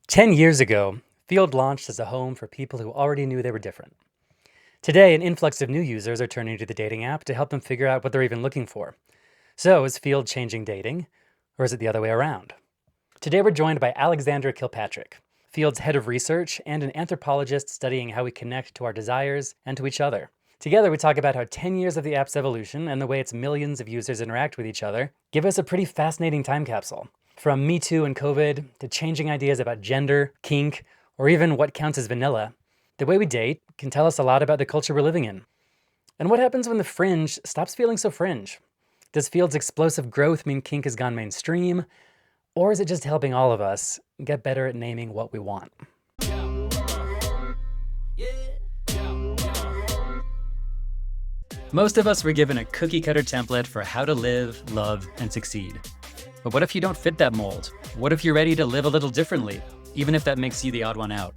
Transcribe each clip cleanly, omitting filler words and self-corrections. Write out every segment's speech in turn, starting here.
10 years ago, Field launched as a home for people who already knew they were different. Today, an influx of new users are turning to the dating app to help them figure out what they're even looking for. So, is Field changing dating, or is it the other way around? Today, we're joined by Alexandra Kilpatrick, Field's head of research and an anthropologist studying how we connect to our desires and to each other. Together, we talk about how 10 years of the app's evolution and the way its millions of users interact with each other give us a pretty fascinating time capsule. From Me Too and COVID to changing ideas about gender, kink, or even what counts as vanilla, the way we date can tell us a lot about the culture we're living in. And what happens when the fringe stops feeling so fringe? Does Field's explosive growth mean kink has gone mainstream? Or is it just helping all of us get better at naming what we want? Most of us were given a cookie-cutter template for how to live, love, and succeed. But what if you don't fit that mold? What if you're ready to live a little differently, even if that makes you the odd one out?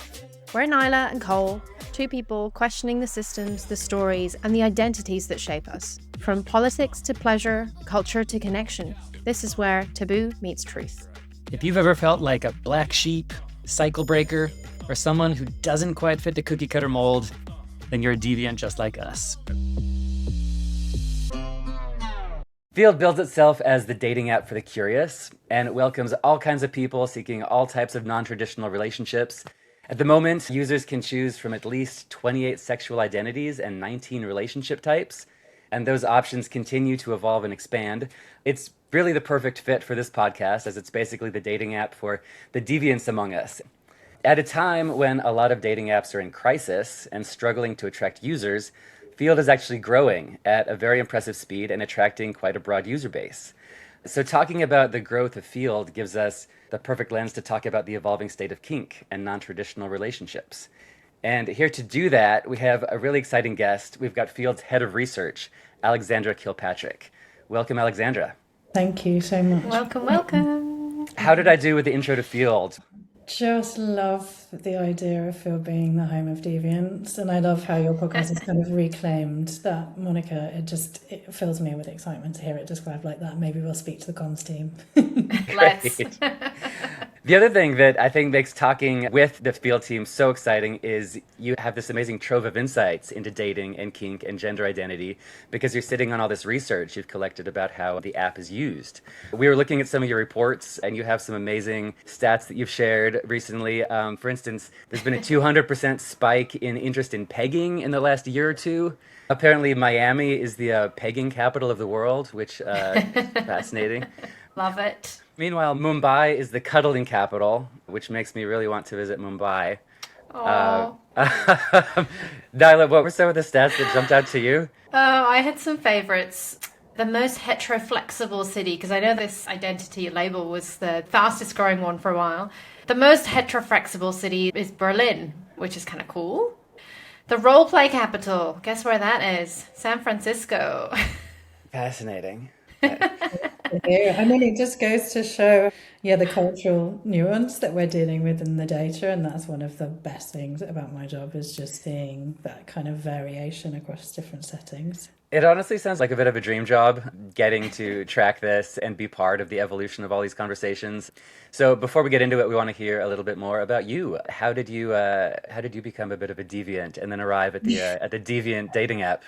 We're Nyla and Cole, two people questioning the systems, the stories, and the identities that shape us. From politics to pleasure, culture to connection, this is where taboo meets truth. If you've ever felt like a black sheep, cycle breaker, or someone who doesn't quite fit the cookie-cutter mold, then you're a deviant just like us. Field builds itself as the dating app for the curious, and it welcomes all kinds of people seeking all types of non-traditional relationships. At the moment, users can choose from at least 28 sexual identities and 19 relationship types, and those options continue to evolve and expand. It's really the perfect fit for this podcast, as it's basically the dating app for the deviants among us. At a time when a lot of dating apps are in crisis and struggling to attract users, Field is actually growing at a very impressive speed and attracting quite a broad user base. So talking about the growth of Field gives us the perfect lens to talk about the evolving state of kink and non-traditional relationships. And here to do that, we have a really exciting guest. We've got Field's head of research, Alexandra Kilpatrick. Welcome, Alexandra. Thank you so much. Welcome. How did I do with the intro to Field? Just love the idea of Phil being the home of deviants, and I love how your podcast has kind of reclaimed that moniker. It fills me with excitement to hear it described like that. Maybe we'll speak to the comms team. Let's. The other thing that I think makes talking with the Field team so exciting is you have this amazing trove of insights into dating and kink and gender identity because you're sitting on all this research you've collected about how the app is used. We were looking at some of your reports and you have some amazing stats that you've shared recently. For instance, there's been a 200% spike in interest in pegging in the last year or two. Apparently Miami is the pegging capital of the world, which is fascinating. Love it. Meanwhile, Mumbai is the cuddling capital, which makes me really want to visit Mumbai. Nyla, what were some of the stats that jumped out to you? Oh, I had some favorites. The most heteroflexible city, because I know this identity label was the fastest growing one for a while. The most heteroflexible city is Berlin, which is kind of cool. The roleplay capital, guess where that is? San Francisco. Fascinating. I mean, it just goes to show, the cultural nuance that we're dealing with in the data, and that's one of the best things about my job is just seeing that kind of variation across different settings. It honestly sounds like a bit of a dream job, getting to track this and be part of the evolution of all these conversations. So before we get into it, we want to hear a little bit more about you. How did you become a bit of a deviant and then arrive at the Deviant dating app?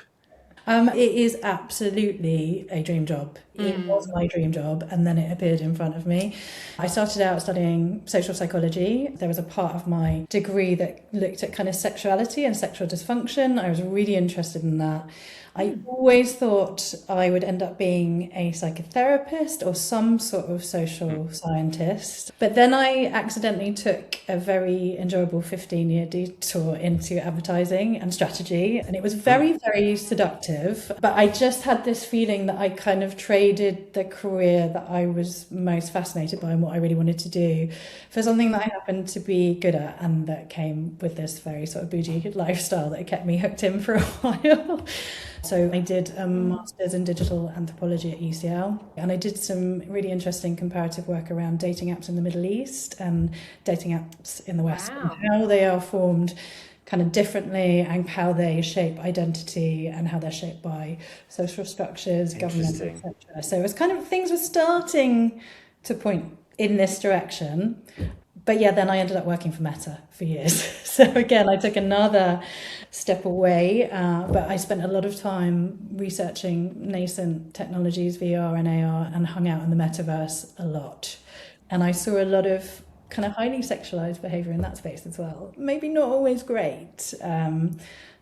It is absolutely a dream job. It was my dream job, and then it appeared in front of me. I started out studying social psychology. There was a part of my degree that looked at kind of sexuality and sexual dysfunction. I was really interested in that. I always thought I would end up being a psychotherapist or some sort of social scientist. But then I accidentally took a very enjoyable 15-year detour into advertising and strategy. And it was very, very seductive. But I just had this feeling that I kind of traded the career that I was most fascinated by and what I really wanted to do for something that I happened to be good at and that came with this very sort of bougie lifestyle that kept me hooked in for a while. So I did a master's in digital anthropology at UCL, and I did some really interesting comparative work around dating apps in the Middle East and dating apps in the West, and how they are formed kind of differently and how they shape identity and how they're shaped by social structures, government, etc. So it was kind of, things were starting to point in this direction. But yeah, then I ended up working for Meta for years. So again, I took another step away, but I spent a lot of time researching nascent technologies, VR and AR, and hung out in the metaverse a lot. And I saw a lot of kind of highly sexualized behavior in that space as well. Maybe not always great.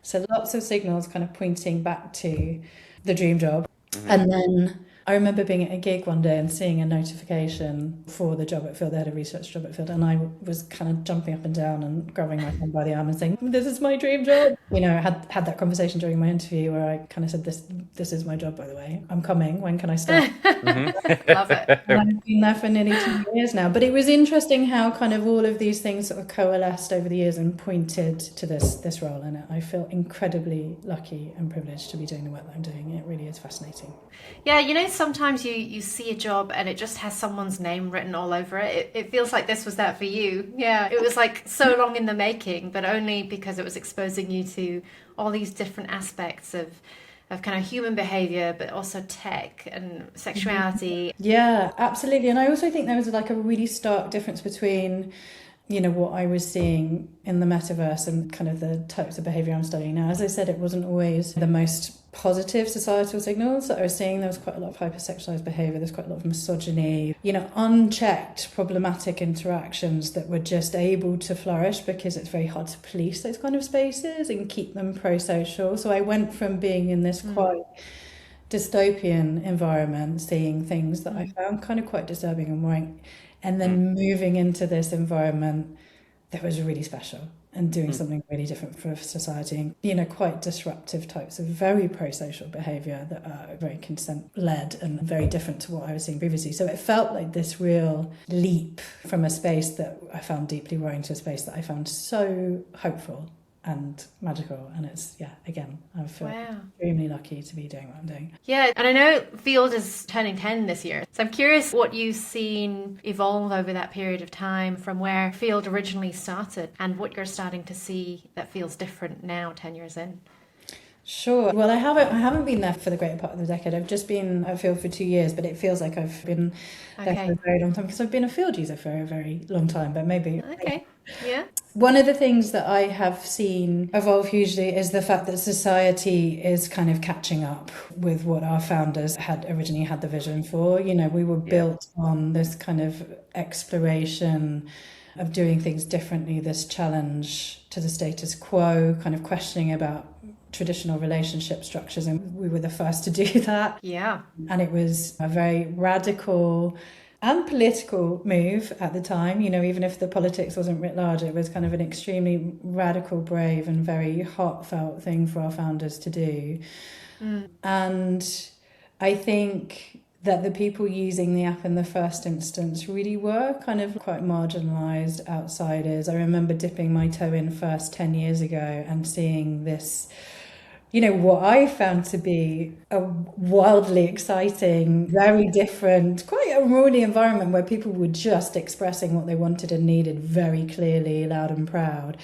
So lots of signals kind of pointing back to the dream job. And then I remember being at a gig one day and seeing a notification for the job at Field. They had a research job at Field, and I was kind of jumping up and down and grabbing my friend by the arm and saying, "This is my dream job." You know, I had that conversation during my interview where I kind of said, "This is my job, by the way. I'm coming. When can I start?" Love it. And I've been there for nearly 2 years now. But it was interesting how kind of all of these things sort of coalesced over the years and pointed to this role. And I feel incredibly lucky and privileged to be doing the work that I'm doing. It really is fascinating. Yeah, you know, sometimes you see a job and it just has someone's name written all over it. It feels like this was that for you. Yeah, it was like so long in the making, but only because it was exposing you to all these different aspects of kind of human behavior, but also tech and sexuality. Yeah, absolutely. And I also think there was like a really stark difference between, you know, what I was seeing in the metaverse and kind of the types of behavior I'm studying now. As I said, it wasn't always the most positive societal signals that I was seeing. There was quite a lot of hypersexualized behavior. There's quite a lot of misogyny, you know, unchecked problematic interactions that were just able to flourish because it's very hard to police those kind of spaces and keep them pro-social. So I went from being in this quite dystopian environment, seeing things that I found kind of quite disturbing and worrying, and then moving into this environment that was really special and doing something really different for society. You know, quite disruptive types of very pro-social behaviour that are very consent-led and very different to what I was seeing previously. So it felt like this real leap from a space that I found deeply worrying to a space that I found so hopeful and magical. And it's, yeah, again, I feel extremely lucky to be doing what I'm doing. Yeah, and I know Field is turning 10 this year. So I'm curious what you've seen evolve over that period of time from where Field originally started and what you're starting to see that feels different now, 10 years in. Sure. Well, I haven't been there for the greater part of the decade. I've just been at Field for 2 years, but it feels like I've been there for a very long time because I've been a Field user for a very long time, but maybe. Okay. Yeah. One of the things that I have seen evolve hugely is the fact that society is kind of catching up with what our founders had originally had the vision for. You know, we were built on this kind of exploration of doing things differently, this challenge to the status quo, kind of questioning about traditional relationship structures, and we were the first to do that. Yeah. And it was a very radical and political move at the time. You know, even if the politics wasn't writ large, it was kind of an extremely radical, brave and very heartfelt thing for our founders to do. And I think that the people using the app in the first instance really were kind of quite marginalised outsiders. I remember dipping my toe in first 10 years ago and seeing this, you know, what I found to be a wildly exciting, very different, quite a rowdy environment where people were just expressing what they wanted and needed very clearly, loud and proud.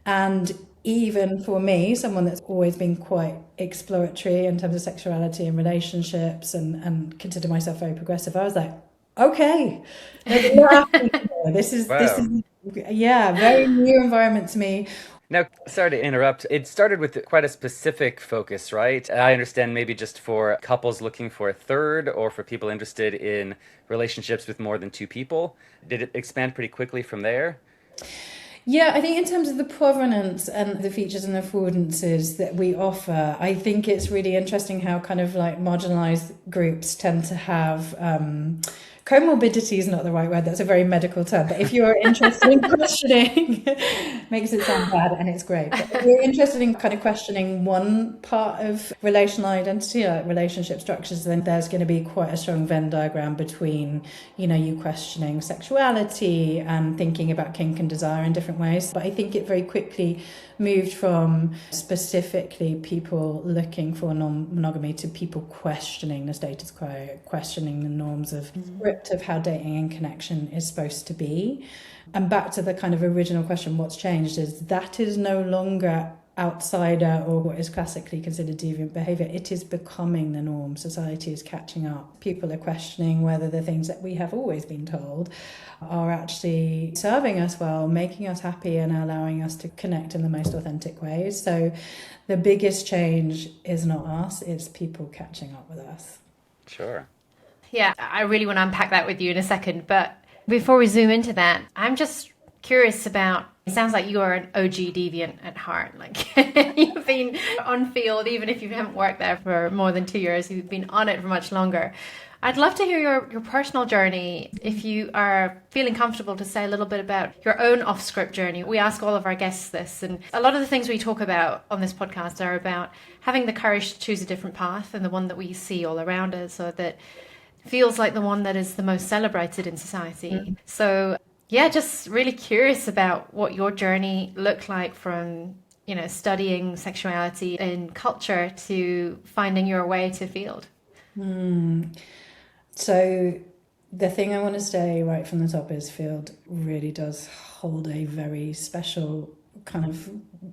And even for me, someone that's always been quite exploratory in terms of sexuality and relationships and consider myself very progressive, I was like, okay, there's a lot happening here. This is, very new environment to me. Now, sorry to interrupt. It started with quite a specific focus, right? I understand maybe just for couples looking for a third or for people interested in relationships with more than two people. Did it expand pretty quickly from there? Yeah, I think in terms of the provenance and the features and affordances that we offer, I think it's really interesting how kind of like marginalised groups tend to have comorbidity is not the right word, that's a very medical term, but if you're interested in questioning, makes it sound bad and it's great, but if you're interested in kind of questioning one part of relational identity, like relationship structures, then there's going to be quite a strong Venn diagram between, you know, you questioning sexuality and thinking about kink and desire in different ways. But I think it very quickly moved from specifically people looking for non-monogamy to people questioning the status quo, questioning the norms of script of how dating and connection is supposed to be. And back to the kind of original question, what's changed is that is no longer outsider or what is classically considered deviant behavior. It is becoming the norm. Society is catching up. People are questioning whether the things that we have always been told are actually serving us well, making us happy, and allowing us to connect in the most authentic ways. So the biggest change is not us, it's people catching up with us. Sure. Yeah, I really want to unpack that with you in a second. But before we zoom into that, I'm just curious about, it sounds like you are an OG deviant at heart. Like you've been on field, even if you haven't worked there for more than 2 years, you've been on it for much longer. I'd love to hear your personal journey, if you are feeling comfortable to say a little bit about your own off-script journey. We ask all of our guests this, and a lot of the things we talk about on this podcast are about having the courage to choose a different path than the one that we see all around us, or that feels like the one that is the most celebrated in society. Mm. So yeah, just really curious about what your journey looked like from, you know, studying sexuality in culture to finding your way to field. So the thing I want to say right from the top is field really does hold a very special kind of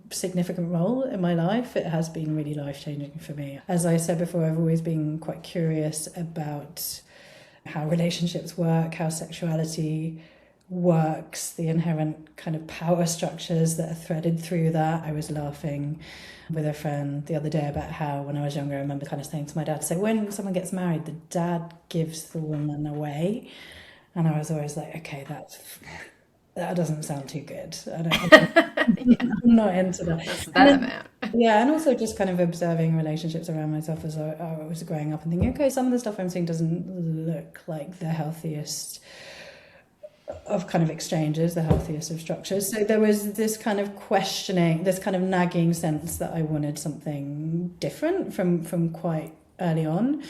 significant role in my life. It has been really life-changing for me. As I said before, I've always been quite curious about how relationships work, how sexuality works, the inherent kind of power structures that are threaded through that. I was laughing with a friend the other day about how when I was younger, I remember kind of saying to my dad, so when someone gets married, the dad gives the woman away. And I was always like, okay, that doesn't sound too good. I'm not into that. That's that amount. Yeah, and also just kind of observing relationships around myself as I was growing up and thinking, okay, some of the stuff I'm seeing doesn't look like the healthiest of kind of exchanges, the healthiest of structures. So there was this kind of questioning, this kind of nagging sense that I wanted something different from quite early on.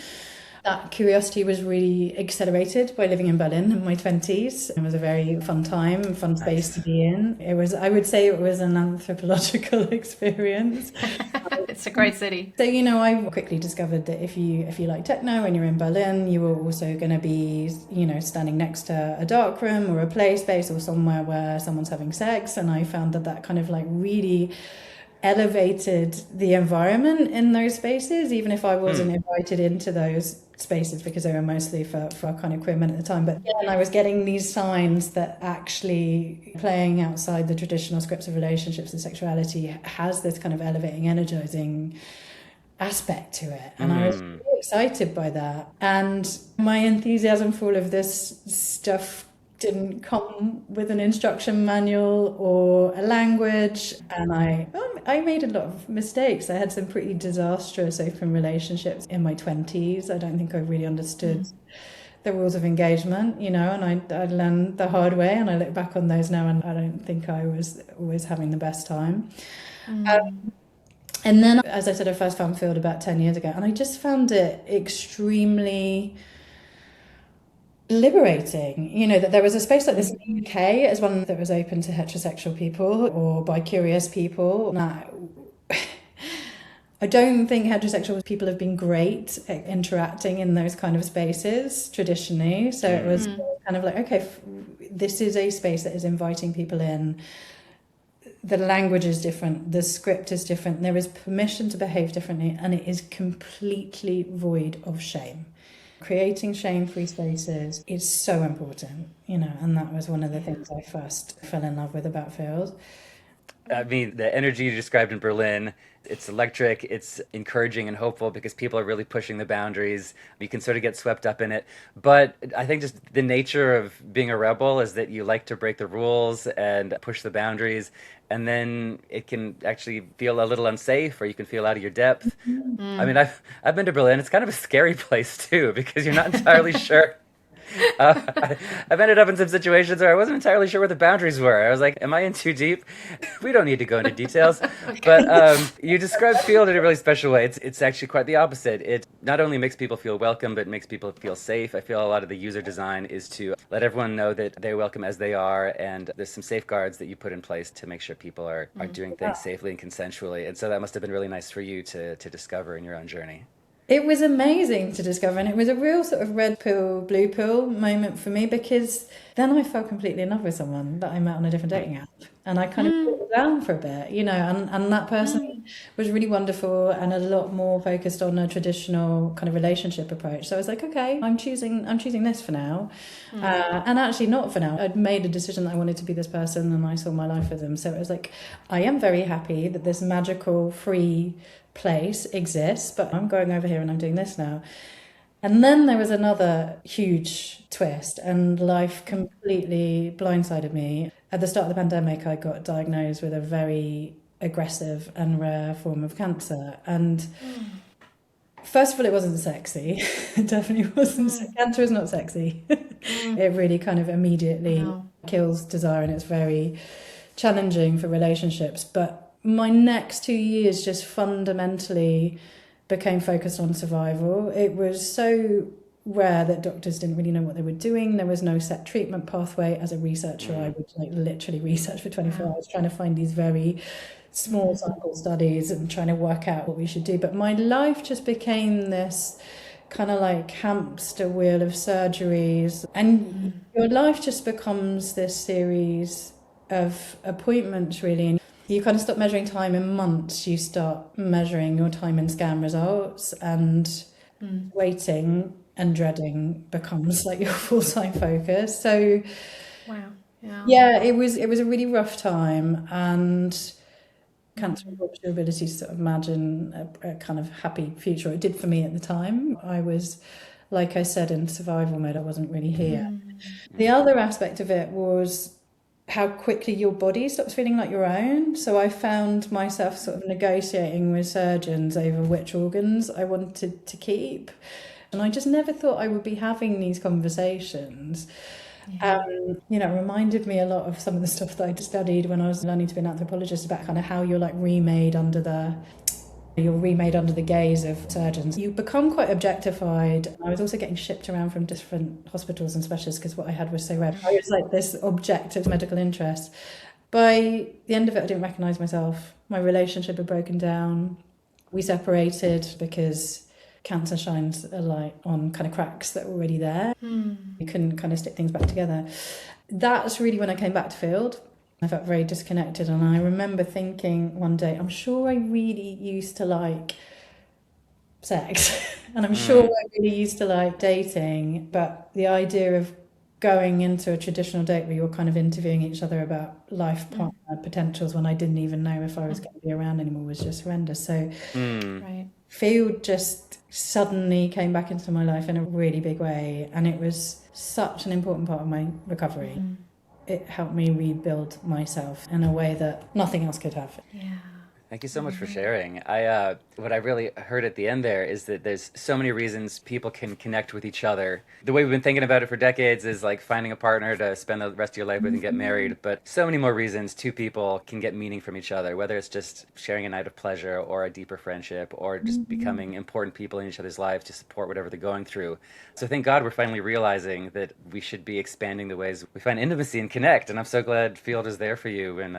That curiosity was really accelerated by living in Berlin in my 20s. It was a very fun time, fun space to be in. I would say it was an anthropological experience. It's a great city. So, you know, I quickly discovered that if you like techno and you're in Berlin, you were also going to be, you know, standing next to a dark room or a play space or somewhere where someone's having sex. And I found that kind of like really elevated the environment in those spaces, even if I wasn't invited into those spaces because they were mostly for kind of queer men at the time. But then I was getting these signs that actually playing outside the traditional scripts of relationships and sexuality has this kind of elevating, energizing aspect to it. And I was really excited by that. And my enthusiasm for all of this stuff didn't come with an instruction manual or a language, and I made a lot of mistakes. I had some pretty disastrous open relationships in my 20s. I don't think I really understood the rules of engagement, you know, and I learned the hard way, and I look back on those now and I don't think I was always having the best time. And then, as I said, I first found field about 10 years ago, and I just found it extremely liberating, you know, that there was a space like this in the UK as one that was open to heterosexual people or bi-curious people. Now, I don't think heterosexual people have been great at interacting in those kind of spaces traditionally. So it was kind of like, okay, this is a space that is inviting people in. The language is different, the script is different, there is permission to behave differently, and it is completely void of shame. Creating shame-free spaces is so important, you know, and that was one of the things I first fell in love with about field. I mean, the energy you described in Berlin, it's electric, it's encouraging and hopeful because people are really pushing the boundaries. You can sort of get swept up in it. But I think just the nature of being a rebel is that you like to break the rules and push the boundaries. And then it can actually feel a little unsafe, or you can feel out of your depth. I mean, I've been to Berlin. It's kind of a scary place too, because you're not entirely sure. I've ended up in some situations where I wasn't entirely sure where the boundaries were. I was like, am I in too deep? We don't need to go into details. Okay. But you described field in a really special way. It's actually quite the opposite. It not only makes people feel welcome, but it makes people feel safe. I feel a lot of the user design is to let everyone know that they're welcome as they are, and there's some safeguards that you put in place to make sure people are doing things safely and consensually. And so that must have been really nice for you to discover in your own journey. It was amazing to discover, and it was a real sort of red pill, blue pill moment for me, because then I fell completely in love with someone that I met on a different dating app, and I kind of settled down for a bit, and that person was really wonderful and a lot more focused on a traditional kind of relationship approach. So I was like, okay, I'm choosing this for now, and actually not for now. I'd made a decision that I wanted to be this person, and I saw my life with them. So it was like, I am very happy that this magical free place exists, but I'm going over here and I'm doing this now. And then there was another huge twist, and life completely blindsided me. At the start of the pandemic, I got diagnosed with a very aggressive and rare form of cancer. And first of all, it wasn't sexy. It definitely wasn't. Cancer is not sexy. It really kind of immediately kills desire, and it's very challenging for relationships. But my next 2 years just fundamentally became focused on survival. It was so rare that doctors didn't really know what they were doing. There was no set treatment pathway. As a researcher, I would like literally research for 24 hours trying to find these very small sample studies and trying to work out what we should do. But my life just became this kind of like hamster wheel of surgeries, and your life just becomes this series of appointments, really. You kind of stop measuring time in months, you start measuring your time in scan results, and waiting and dreading becomes like your full-time focus. So Wow. yeah, it was a really rough time, and cancer robbed your ability to sort of imagine a kind of happy future. It did for me at the time. I was, like I said, in survival mode. I wasn't really here. The other aspect of it was how quickly your body stops feeling like your own. So I found myself sort of negotiating with surgeons over which organs I wanted to keep. And I just never thought I would be having these conversations. It reminded me a lot of some of the stuff that I studied when I was learning to be an anthropologist, about kind of how you're like remade under the gaze of surgeons. You become quite objectified. I was also getting shipped around from different hospitals and specialists because what I had was so rare. I was like this object of medical interest. By the end of it, I didn't recognise myself. My relationship had broken down. We separated because cancer shines a light on kind of cracks that were already there. You couldn't kind of stick things back together. That's really when I came back to field. I felt very disconnected, and I remember thinking one day, I'm sure I really used to like sex and I'm sure I really used to like dating, but the idea of going into a traditional date where you're kind of interviewing each other about life partner potentials when I didn't even know if I was going to be around anymore was just horrendous. So field just suddenly came back into my life in a really big way, and it was such an important part of my recovery. It helped me rebuild myself in a way that nothing else could have. Thank you so much for sharing. What I really heard at the end there is that there's so many reasons people can connect with each other. The way we've been thinking about it for decades is like finding a partner to spend the rest of your life with and get married. But so many more reasons two people can get meaning from each other, whether it's just sharing a night of pleasure or a deeper friendship or just becoming important people in each other's lives to support whatever they're going through. So thank God we're finally realizing that we should be expanding the ways we find intimacy and connect. And I'm so glad Field is there for you, and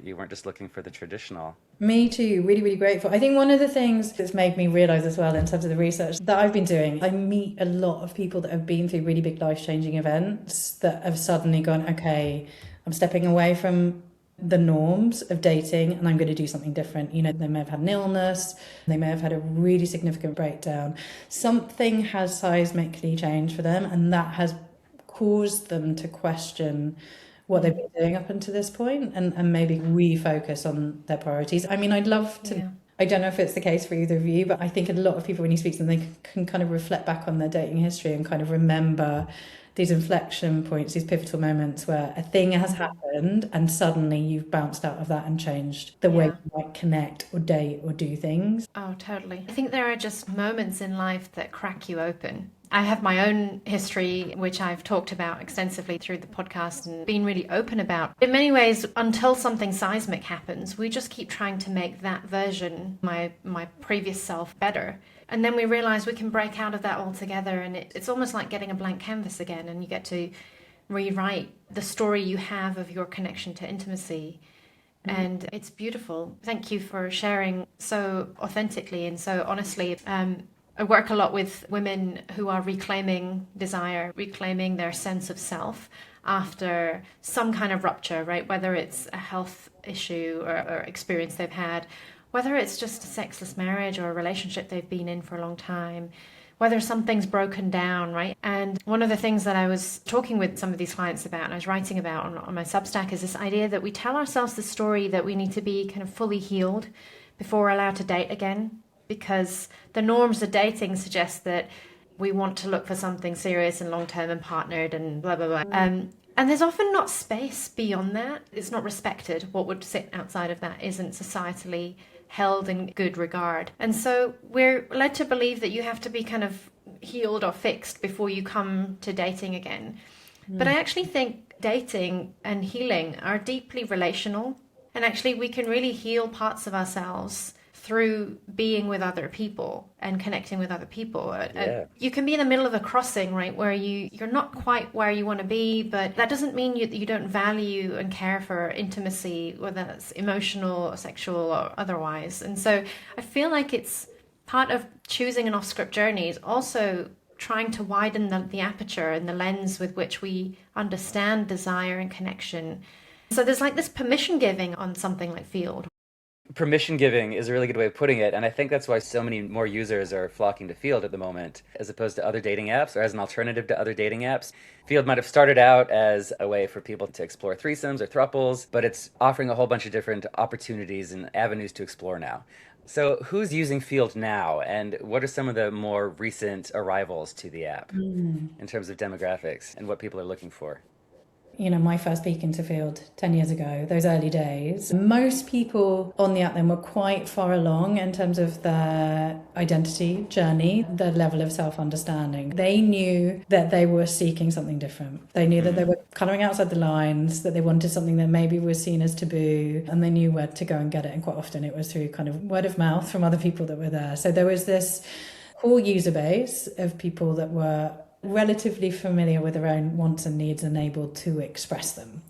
you weren't just looking for the traditional. Me too, really, really grateful. I think one of the things that's made me realise as well in terms of the research that I've been doing, I meet a lot of people that have been through really big life-changing events that have suddenly gone, okay, I'm stepping away from the norms of dating and I'm going to do something different. You know, they may have had an illness, they may have had a really significant breakdown. Something has seismically changed for them, and that has caused them to question what they've been doing up until this point, and maybe refocus on their priorities. I mean, I'd love to, I don't know if it's the case for either of you, but I think a lot of people, when you speak to them, they can kind of reflect back on their dating history and kind of remember these inflection points, these pivotal moments where a thing has happened and suddenly you've bounced out of that and changed the way you might connect or date or do things. Oh, totally. I think there are just moments in life that crack you open. I have my own history, which I've talked about extensively through the podcast and been really open about. In many ways, until something seismic happens, we just keep trying to make that version, my previous self, better. And then we realize we can break out of that altogether, and it's almost like getting a blank canvas again, and you get to rewrite the story you have of your connection to intimacy. And it's beautiful. Thank you for sharing so authentically and so honestly. I work a lot with women who are reclaiming desire, reclaiming their sense of self after some kind of rupture, right? Whether it's a health issue or experience they've had, whether it's just a sexless marriage or a relationship they've been in for a long time, whether something's broken down, right? And one of the things that I was talking with some of these clients about, and I was writing about on my Substack, is this idea that we tell ourselves the story that we need to be kind of fully healed before we're allowed to date again, because the norms of dating suggest that we want to look for something serious and long-term and partnered and blah, blah, blah. And there's often not space beyond that. It's not respected. What would sit outside of that isn't societally held in good regard. And so we're led to believe that you have to be kind of healed or fixed before you come to dating again. But I actually think dating and healing are deeply relational. And actually we can really heal parts of ourselves through being with other people and connecting with other people. Yeah. You can be in the middle of a crossing, right, where you're not quite where you want to be, but that doesn't mean you don't value and care for intimacy, whether that's emotional or sexual or otherwise. And so I feel like it's part of choosing an off-script journey is also trying to widen the aperture and the lens with which we understand desire and connection. So there's like this permission giving on something like Field. Permission giving is a really good way of putting it, and I think that's why so many more users are flocking to Field at the moment as opposed to other dating apps, or as an alternative to other dating apps. Field might have started out as a way for people to explore threesomes or thruples, but it's offering a whole bunch of different opportunities and avenues to explore now. So who's using Field now, and what are some of the more recent arrivals to the app in terms of demographics and what people are looking for? You know, my first peek into Field 10 years ago, those early days, most people on the app then were quite far along in terms of their identity journey, their level of self-understanding. They knew that they were seeking something different. They knew that they were colouring outside the lines, that they wanted something that maybe was seen as taboo, and they knew where to go and get it. And quite often it was through kind of word of mouth from other people that were there. So there was this core user base of people that were relatively familiar with their own wants and needs and able to express them.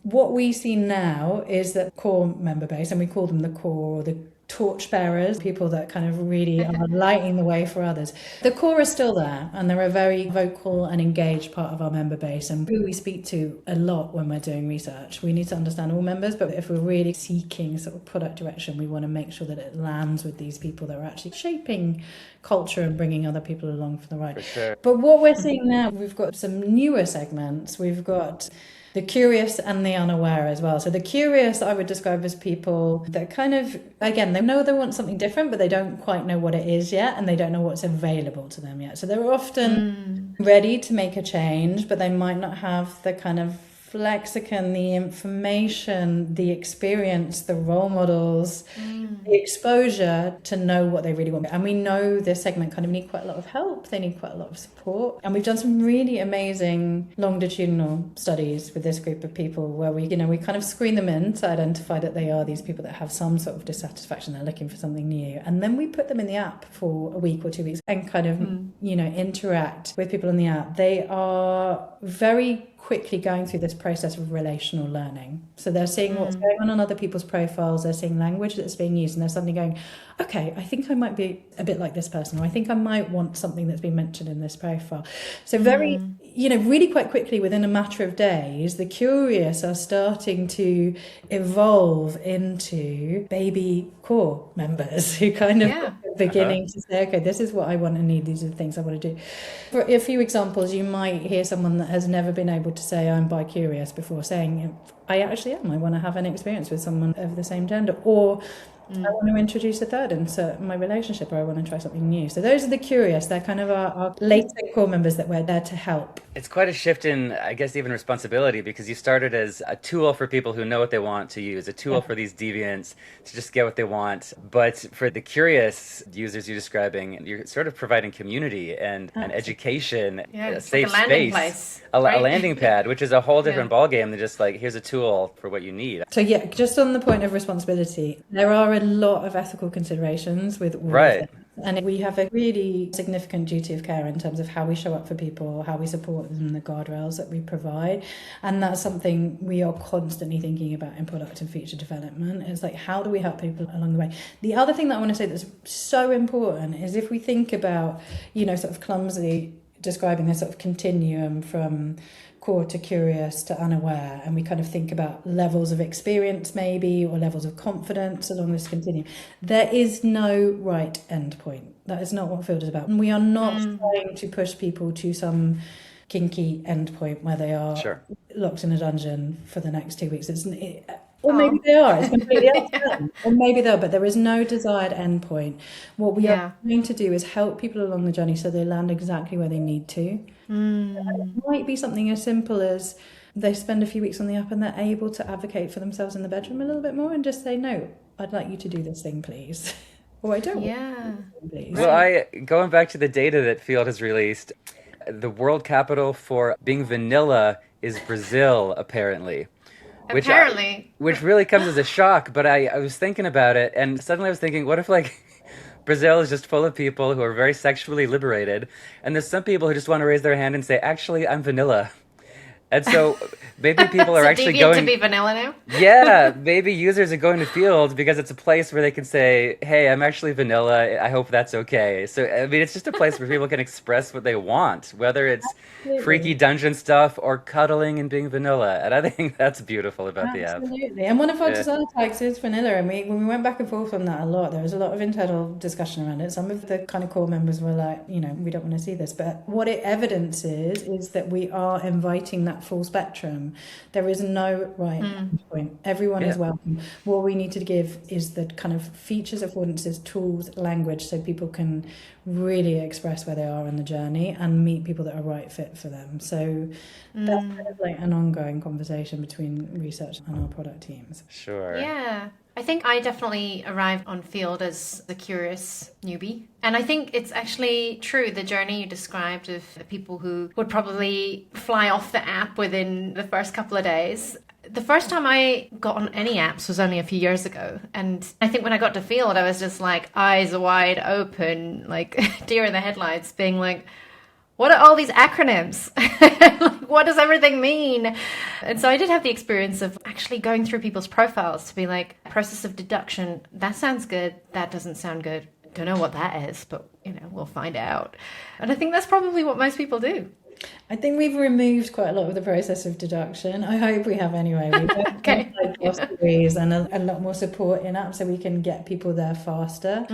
What we see now is that core member base, and we call them the core or the torchbearers, people that kind of really are lighting the way for others. The core is still there, and they're a very vocal and engaged part of our member base, and who we speak to a lot when we're doing research. We need to understand all members, but if we're really seeking sort of product direction, we want to make sure that it lands with these people that are actually shaping culture and bringing other people along for the ride. For sure. But what we're seeing now, we've got some newer segments. We've got the curious and the unaware as well. So the curious I would describe as people that kind of, again, they know they want something different, but they don't quite know what it is yet, and they don't know what's available to them yet. So they're often ready to make a change, but they might not have the kind of lexicon, the information, the experience, the role models, the exposure to know what they really want. And we know this segment kind of need quite a lot of help. They need quite a lot of support. And we've done some really amazing longitudinal studies with this group of people where we kind of screen them in to identify that they are these people that have some sort of dissatisfaction. They're looking for something new. And then we put them in the app for a week or 2 weeks and kind of, interact with people in the app. They are very quickly going through this process of relational learning. So they're seeing what's going on other people's profiles, they're seeing language that's being used, and they're suddenly going, okay, I think I might be a bit like this person, or I think I might want something that's been mentioned in this profile. So very, really quite quickly, within a matter of days, the curious are starting to evolve into baby core members who kind of beginning to say, okay, this is what I want and need, these are the things I want to do. For a few examples, you might hear someone that has never been able to say I'm bi-curious before saying I actually am. I want to have an experience with someone of the same gender, or I want to introduce a third into my relationship, or I want to try something new. So those are the curious. They're kind of our later core members that we're there to help. It's quite a shift in, I guess, even responsibility, because you started as a tool for people who know what they want to use, a tool for these deviants to just get what they want. But for the curious users you're describing, you're sort of providing community and education, a safe like a landing space, place, a right? landing pad, which is a whole different ballgame than just like, here's a tool for what you need. So just on the point of responsibility, there are a lot of ethical considerations with all of this. And we have a really significant duty of care in terms of how we show up for people, how we support them, the guardrails that we provide. And that's something we are constantly thinking about in product and feature development. It's like, how do we help people along the way? The other thing that I want to say that's so important is if we think about, sort of clumsily describing this sort of continuum from core to curious to unaware, and we kind of think about levels of experience maybe, or levels of confidence along this continuum. There is no right end point. That is not what Field is about. And we are not trying to push people to some kinky end point where they are locked in a dungeon for the next 2 weeks. Or maybe they are. It's completely up to them. Or maybe they are, but there is no desired end point. What we are trying to do is help people along the journey so they land exactly where they need to. It might be something as simple as they spend a few weeks on the app and they're able to advocate for themselves in the bedroom a little bit more and just say, no, I'd like you to do this thing, please. Or I don't want you to do this thing, please. Well, going back to the data that Field has released, the world capital for being vanilla is Brazil, apparently. Which really comes as a shock, but I was thinking about it, and suddenly I was thinking, what if, Brazil is just full of people who are very sexually liberated, and there's some people who just want to raise their hand and say, actually, I'm vanilla. And so maybe people are actually Deviant going to be vanilla now. Yeah, maybe users are going to Field because it's a place where they can say, "Hey, I'm actually vanilla. I hope that's okay." So I mean, it's just a place where people can express what they want, whether it's freaky dungeon stuff or cuddling and being vanilla. And I think that's beautiful about the app. Absolutely. And one of our design tags is vanilla. And when we went back and forth on that a lot, there was a lot of internal discussion around it. Some of the kind of core members were like, we don't want to see this. But what it evidences is that we are inviting that full spectrum. There is no right point. Everyone is welcome. What we need to give is the kind of features, affordances, tools, language, so people can really express where they are on the journey and meet people that are right fit for them. So that's kind of like an ongoing conversation between research and our product teams. Sure. Yeah. I think I definitely arrived on Field as the curious newbie. And I think it's actually true, the journey you described of the people who would probably fly off the app within the first couple of days. The first time I got on any apps was only a few years ago. And I think when I got to Field, I was just like eyes wide open, like deer in the headlights, being like, what are all these acronyms? Like, what does everything mean? And so I did have the experience of actually going through people's profiles to be like, process of deduction, that sounds good, that doesn't sound good. Don't know what that is, but we'll find out. And I think that's probably what most people do. I think we've removed quite a lot of the process of deduction. I hope we have anyway. We've Okay. glossaries and a lot more support in apps so we can get people there faster.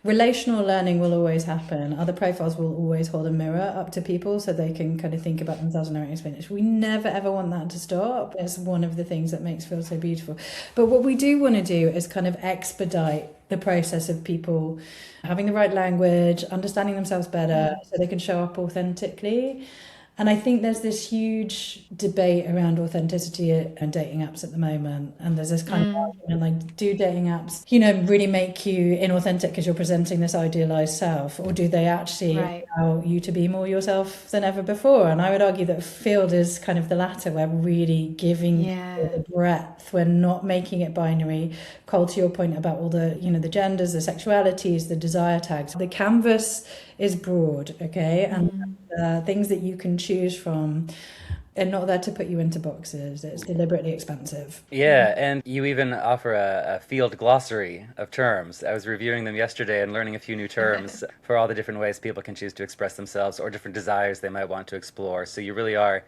Relational learning will always happen. Other profiles will always hold a mirror up to people so they can kind of think about themselves and their own experience. We never ever want that to stop. It's one of the things that makes Field so beautiful. But what we do want to do is kind of expedite the process of people having the right language, understanding themselves better so they can show up authentically. And I think there's this huge debate around authenticity and dating apps at the moment. And there's this kind of argument like, do dating apps, really make you inauthentic because you're presenting this idealized self? Or do they actually allow you to be more yourself than ever before? And I would argue that Field is kind of the latter. We're really giving the breadth. We're not making it binary. Cole, to your point about all the, the genders, the sexualities, the desire tags. The canvas is broad, okay? And things that you can choose from are not there to put you into boxes. It's deliberately expansive. Yeah, and you even offer a Field glossary of terms. I was reviewing them yesterday and learning a few new terms for all the different ways people can choose to express themselves or different desires they might want to explore. So you really are,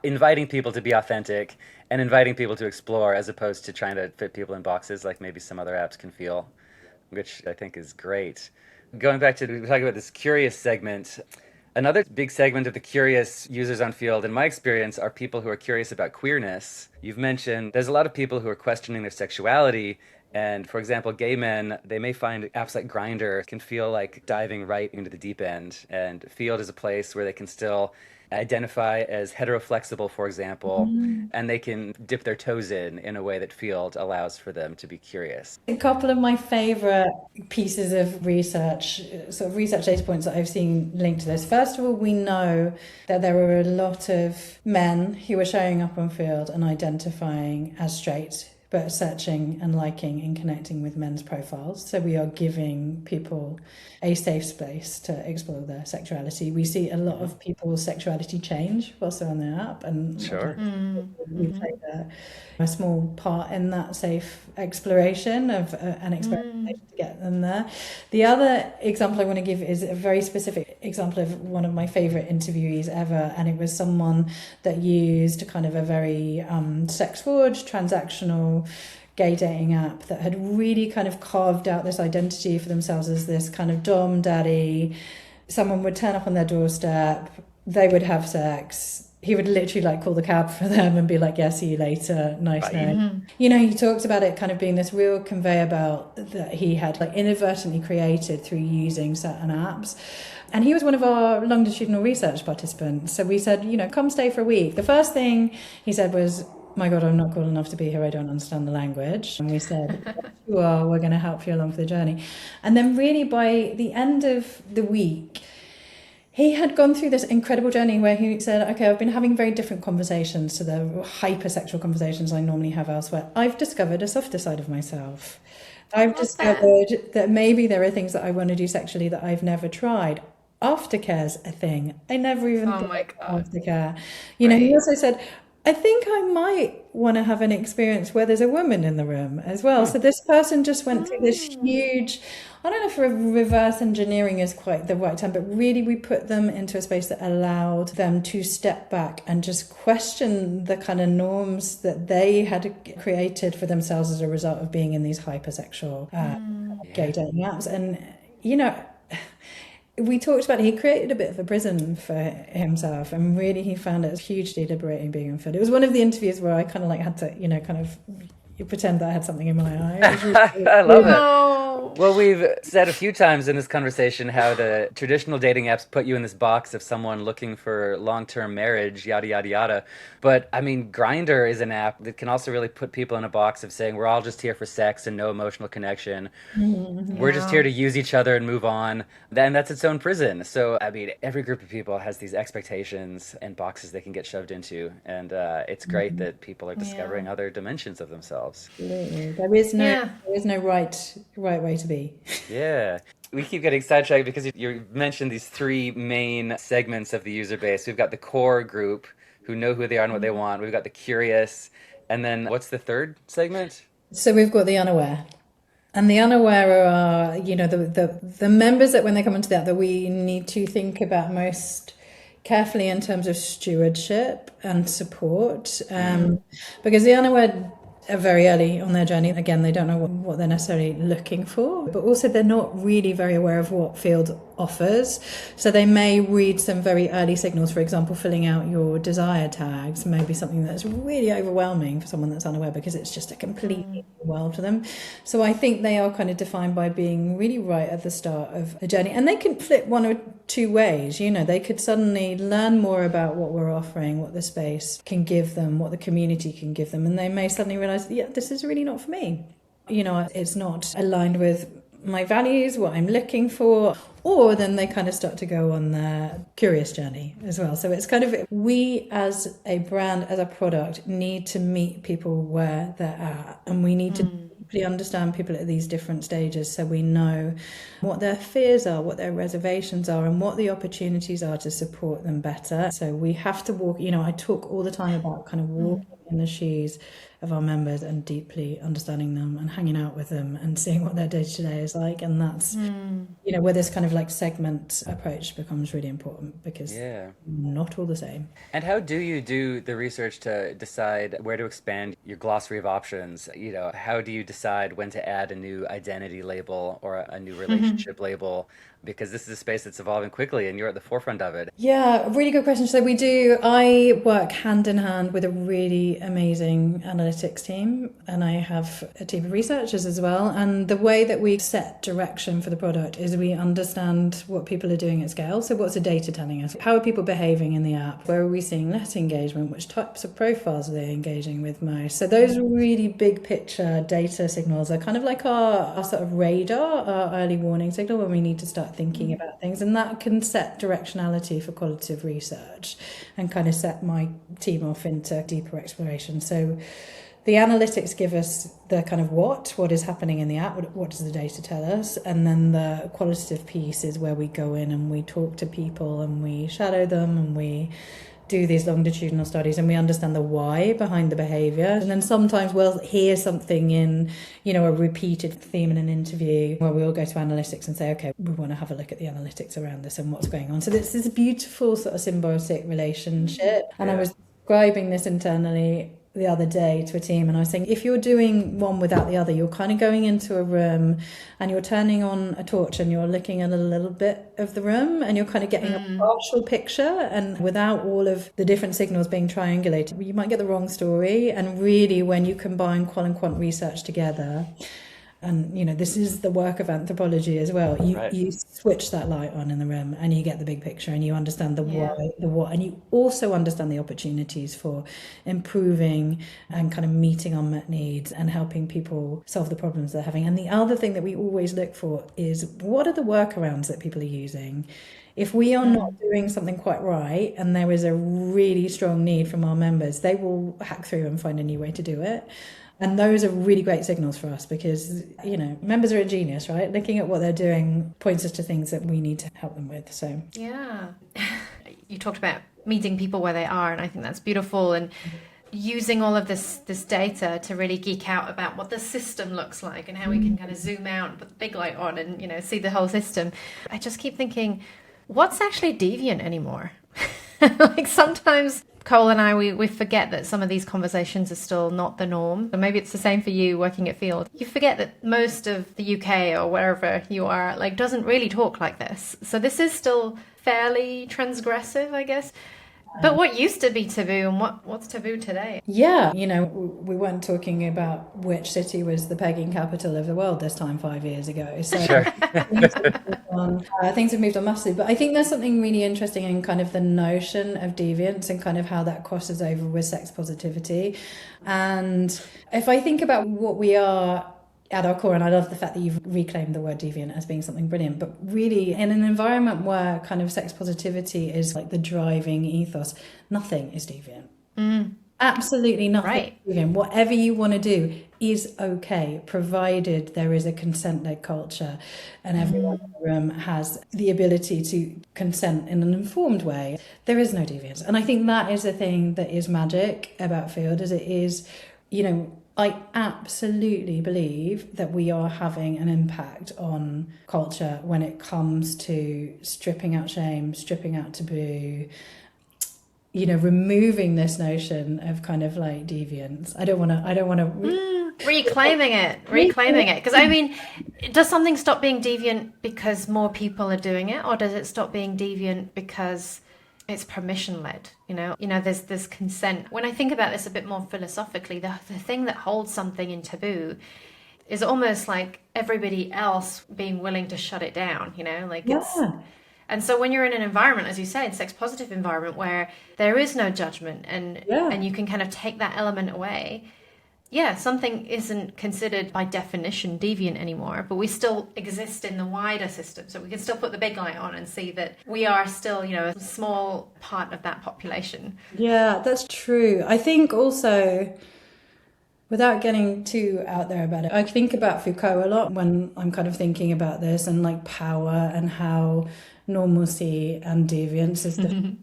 inviting people to be authentic and inviting people to explore as opposed to trying to fit people in boxes like maybe some other apps can feel, which I think is great. Going back to talking about this curious segment, another big segment of the curious users on Field, in my experience, are people who are curious about queerness. You've mentioned there's a lot of people who are questioning their sexuality. And for example, gay men, they may find apps like Grindr can feel like diving right into the deep end. And Field is a place where they can still identify as heteroflexible, for example, and they can dip their toes in a way that Field allows for them to be curious. A couple of my favorite pieces of research, sort of research data points that I've seen linked to this. First of all, we know that there are a lot of men who are showing up on Field and identifying as straight, but searching and liking and connecting with men's profiles. So we are giving people a safe space to explore their sexuality. We see a lot of people's sexuality change whilst they're on the app, and Sure. we play a small part in that safe exploration of an experimentation to get them there. The other example I want to give is a very specific example of one of my favourite interviewees ever, and it was someone that used kind of a very sex-forward, transactional gay dating app that had really kind of carved out this identity for themselves as this kind of dom daddy. Someone would turn up on their doorstep, they would have sex, he would literally like call the cab for them and be like, yeah, see you later, night night. You know, he talks about it kind of being this real conveyor belt that he had like inadvertently created through using certain apps. And he was one of our longitudinal research participants. So we said, you know, come stay for a week. The first thing he said was, my God, I'm not cool enough to be here. I don't understand the language. And we said, yes, you are. We're going to help you along for the journey. And then really by the end of the week, he had gone through this incredible journey where he said, okay, I've been having very different conversations to the hypersexual conversations I normally have elsewhere. I've discovered a softer side of myself. I've discovered that maybe there are things that I want to do sexually that I've never tried. Aftercare's a thing. I never even thought of aftercare. You know, he also said, I think I might want to have an experience where there's a woman in the room as well. So this person just went through this huge, I don't know if reverse engineering is quite the right term, but really we put them into a space that allowed them to step back and just question the kind of norms that they had created for themselves as a result of being in these hypersexual gay dating apps. And, you know, we talked about he created a bit of a prison for himself, and really he found it hugely liberating being on foot. It was one of the interviews where I kind of like had to, you know, kind of pretend that I had something in my eye. I love it. Well, we've said a few times in this conversation how the traditional dating apps put you in this box of someone looking for long-term marriage, yada, yada, yada. But, I mean, Grindr is an app that can also really put people in a box of saying we're all just here for sex and no emotional connection. We're just here to use each other and move on. Then that's its own prison. So, I mean, every group of people has these expectations and boxes they can get shoved into. And it's great that people are discovering other dimensions of themselves. Absolutely. There is no right way to be. Yeah. We keep getting sidetracked because you mentioned these three main segments of the user base. We've got the core group who know who they are and what they want. We've got the curious. And then what's the third segment? So we've got the unaware. And the unaware are, you know, the members that when they come into that we need to think about most carefully in terms of stewardship and support. Because the unaware are very early on their journey. Again, they don't know what they're necessarily looking for, but also they're not really very aware of what field offers. So they may read some very early signals, for example, filling out your desire tags may be something that's really overwhelming for someone that's unaware because it's just a completely new world to them. So I think they are kind of defined by being really right at the start of a journey. And they can flip one or two ways. You know, they could suddenly learn more about what we're offering, what the space can give them, what the community can give them. And they may suddenly realize, yeah, this is really not for me. You know, it's not aligned with my values, what I'm looking for, or then they kind of start to go on their curious journey as well. So it's kind of, we as a brand, as a product, need to meet people where they're at, and we need to deeply understand people at these different stages so we know what their fears are, what their reservations are, and what the opportunities are to support them better. So we have to walk, you know, I talk all the time about kind of walking in the shoes of our members and deeply understanding them and hanging out with them and seeing what their day-to-day is like. And that's, you know, where this kind of like segment approach becomes really important because not all the same. And how do you do the research to decide where to expand your glossary of options? You know, how do you decide when to add a new identity label or a new relationship label? Because this is a space that's evolving quickly and you're at the forefront of it. Yeah, really good question. So I work hand in hand with a really amazing analytics team, and I have a team of researchers as well. And the way that we set direction for the product is we understand what people are doing at scale. So what's the data telling us? How are people behaving in the app? Where are we seeing less engagement? Which types of profiles are they engaging with most? So those really big picture data signals are kind of like our sort of radar, our early warning signal when we need to start thinking about things, and that can set directionality for qualitative research and kind of set my team off into deeper exploration. So the analytics give us the kind of what is happening in the app, what does the data tell us, and then the qualitative piece is where we go in and we talk to people and we shadow them and we do these longitudinal studies and we understand the why behind the behavior. And then sometimes we'll hear something in, a repeated theme in an interview where we'll go to analytics and say, okay, we want to have a look at the analytics around this and what's going on. So it's this beautiful sort of symbiotic relationship. And I was describing this internally the other day to a team, and I was saying, if you're doing one without the other, you're kind of going into a room and you're turning on a torch and you're looking at a little bit of the room and you're kind of getting a partial picture, and without all of the different signals being triangulated, you might get the wrong story. And really, when you combine qual and quant research together, and this is the work of anthropology as well, you switch that light on in the room and you get the big picture and you understand the why, the what, and you also understand the opportunities for improving and kind of meeting unmet needs and helping people solve the problems they're having. And the other thing that we always look for is, what are the workarounds that people are using? If we are not doing something quite right and there is a really strong need from our members, they will hack through and find a new way to do it. And those are really great signals for us because, members are ingenious, right? Looking at what they're doing points us to things that we need to help them with. So, yeah. You talked about meeting people where they are, and I think that's beautiful. And using all of this data to really geek out about what the system looks like and how we can kind of zoom out and put the big light on and, see the whole system. I just keep thinking, what's actually deviant anymore? Like sometimes Cole and I, we forget that some of these conversations are still not the norm. And maybe it's the same for you working at Field. You forget that most of the UK or wherever you are, doesn't really talk like this. So this is still fairly transgressive, I guess. But what used to be taboo and what's taboo today? Yeah, we weren't talking about which city was the pegging capital of the world this time 5 years ago. So Sure. things have moved on massively. But I think there's something really interesting in kind of the notion of deviance and kind of how that crosses over with sex positivity. And if I think about what we are at our core, and I love the fact that you've reclaimed the word deviant as being something brilliant, but really in an environment where kind of sex positivity is like the driving ethos, nothing is deviant. Absolutely nothing. Right. Deviant. Whatever you want to do is okay, provided there is a consent-led culture and everyone in the room has the ability to consent in an informed way. There is no deviance. And I think that is the thing that is magic about Field, as it is, I absolutely believe that we are having an impact on culture when it comes to stripping out shame, stripping out taboo, removing this notion of kind of like deviance. I don't want to Reclaiming it. Because I mean, does something stop being deviant because more people are doing it, or does it stop being deviant because it's permission-led? There's consent. When I think about this a bit more philosophically, the thing that holds something in taboo is almost like everybody else being willing to shut it down, it's... And so when you're in an environment, as you say, a sex-positive environment where there is no judgment and you can kind of take that element away, something isn't considered by definition deviant anymore, but we still exist in the wider system. So we can still put the big light on and see that we are still, a small part of that population. Yeah, that's true. I think also, without getting too out there about it, I think about Foucault a lot when I'm kind of thinking about this, and like power and how normalcy and deviance is defined,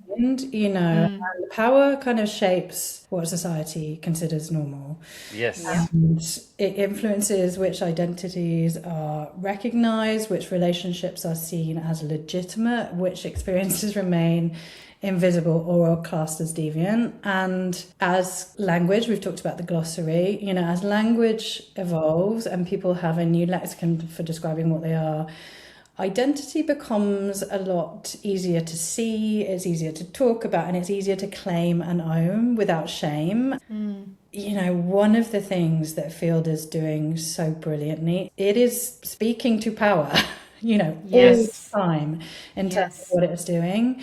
and power kind of shapes what society considers normal. Yes. And it influences which identities are recognized, which relationships are seen as legitimate, which experiences remain invisible or are classed as deviant. And as language, we've talked about the glossary, as language evolves and people have a new lexicon for describing what they are, identity becomes a lot easier to see, it's easier to talk about, and it's easier to claim and own without shame. One of the things that Field is doing so brilliantly, it is speaking to power, all the time in terms of what it's doing.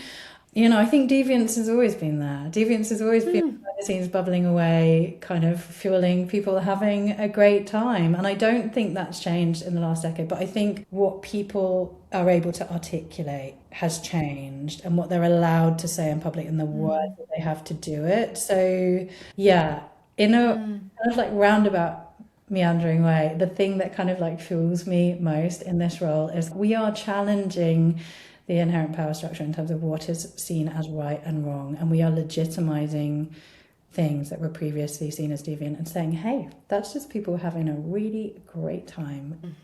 I think deviance has always been there. Deviance has always been behind the scenes, bubbling away, kind of fueling people having a great time. And I don't think that's changed in the last decade, but I think what people are able to articulate has changed, and what they're allowed to say in public and the words that they have to do it. So, in a kind of like roundabout meandering way, the thing that kind of like fuels me most in this role is we are challenging the inherent power structure in terms of what is seen as right and wrong, and we are legitimizing things that were previously seen as deviant and saying, hey, that's just people having a really great time.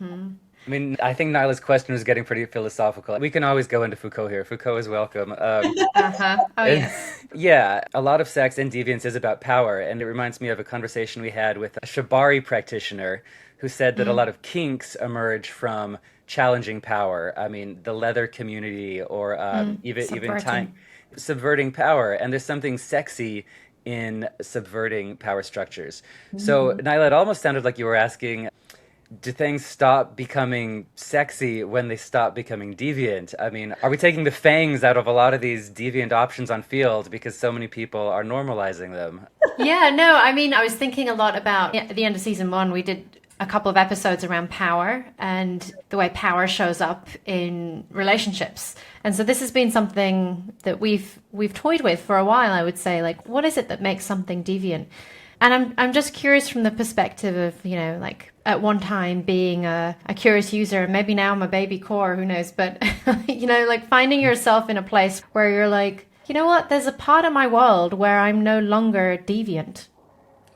I mean, I think Nyla's question was getting pretty philosophical. We can always go into Foucault here. Foucault is welcome. Oh, yes. Yeah, a lot of sex and deviance is about power, and it reminds me of a conversation we had with a shibari practitioner who said that a lot of kinks emerge from challenging power. I mean, the leather community, or even time subverting power, and there's something sexy in subverting power structures. So, Nyla, it almost sounded like you were asking, do things stop becoming sexy when they stop becoming deviant? I mean, are we taking the fangs out of a lot of these deviant options on field because so many people are normalizing them? Yeah, no, I mean, I was thinking a lot about at the end of season 1, we did a couple of episodes around power and the way power shows up in relationships. And so this has been something that we've toyed with for a while, I would say, like, what is it that makes something deviant? And I'm just curious from the perspective of, like at one time being a curious user, and maybe now I'm a baby core, who knows, but, like finding yourself in a place where you're like, you know what, there's a part of my world where I'm no longer deviant.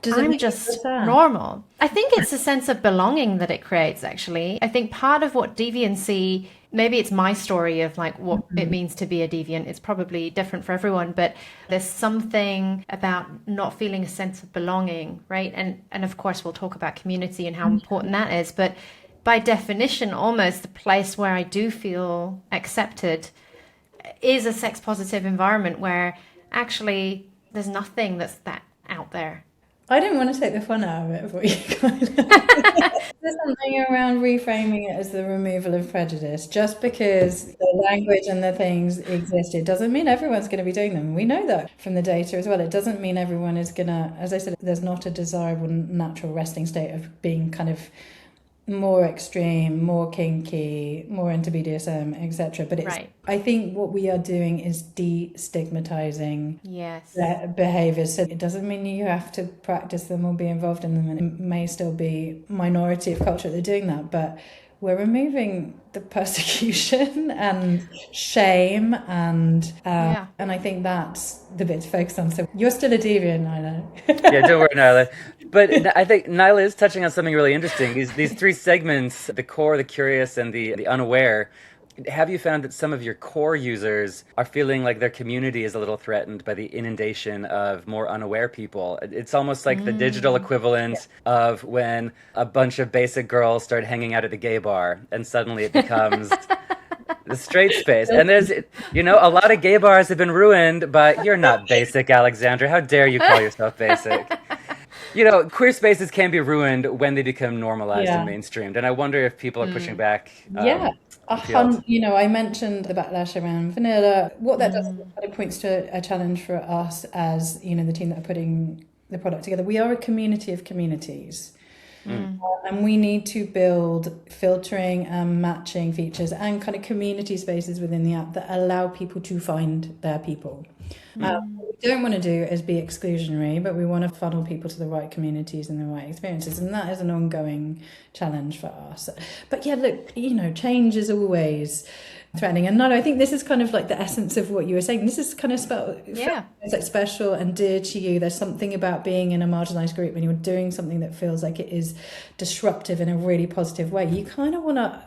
I'm just normal. I think it's a sense of belonging that it creates, actually. I think part of what deviancy, maybe it's my story of like what it means to be a deviant. It's probably different for everyone, but there's something about not feeling a sense of belonging, right? And of course, we'll talk about community and how important that is. But by definition, almost the place where I do feel accepted is a sex positive environment where actually there's nothing that's that out there. I didn't want to take the fun out of it for you guys. There's something around reframing it as the removal of prejudice. Just because the language and the things exist, it doesn't mean everyone's going to be doing them. We know that from the data as well. It doesn't mean everyone is going to, as I said, there's not a desirable natural resting state of being kind of more extreme, more kinky, more into BDSM, etc. But it's, I think what we are doing is destigmatizing behaviors. So it doesn't mean you have to practice them or be involved in them, and it may still be minority of culture that are doing that, but we're removing the persecution and shame and I think that's the bit to focus on. So you're still a deviant, Nyla. Yeah, don't worry, Nyla. But I think Nyla is touching on something really interesting. These three segments, the core, the curious, and the unaware. Have you found that some of your core users are feeling like their community is a little threatened by the inundation of more unaware people? It's almost like the digital equivalent of when a bunch of basic girls start hanging out at the gay bar, and suddenly it becomes the straight space. And there's, a lot of gay bars have been ruined, but you're not basic, Alexandra. How dare you call yourself basic? Queer spaces can be ruined when they become normalized and mainstreamed. And I wonder if people are pushing back. I mentioned the backlash around vanilla. What that does kind of points to a challenge for us as, the team that are putting the product together. We are a community of communities. And we need to build filtering and matching features and kind of community spaces within the app that allow people to find their people. What we don't want to do is be exclusionary, but we want to funnel people to the right communities and the right experiences, and that is an ongoing challenge for us. But yeah, look, change is always threatening, and I think this is kind of like the essence of what you were saying. This is kind of it's like special and dear to you. There's something about being in a marginalized group when you're doing something that feels like it is disruptive in a really positive way. You kind of want to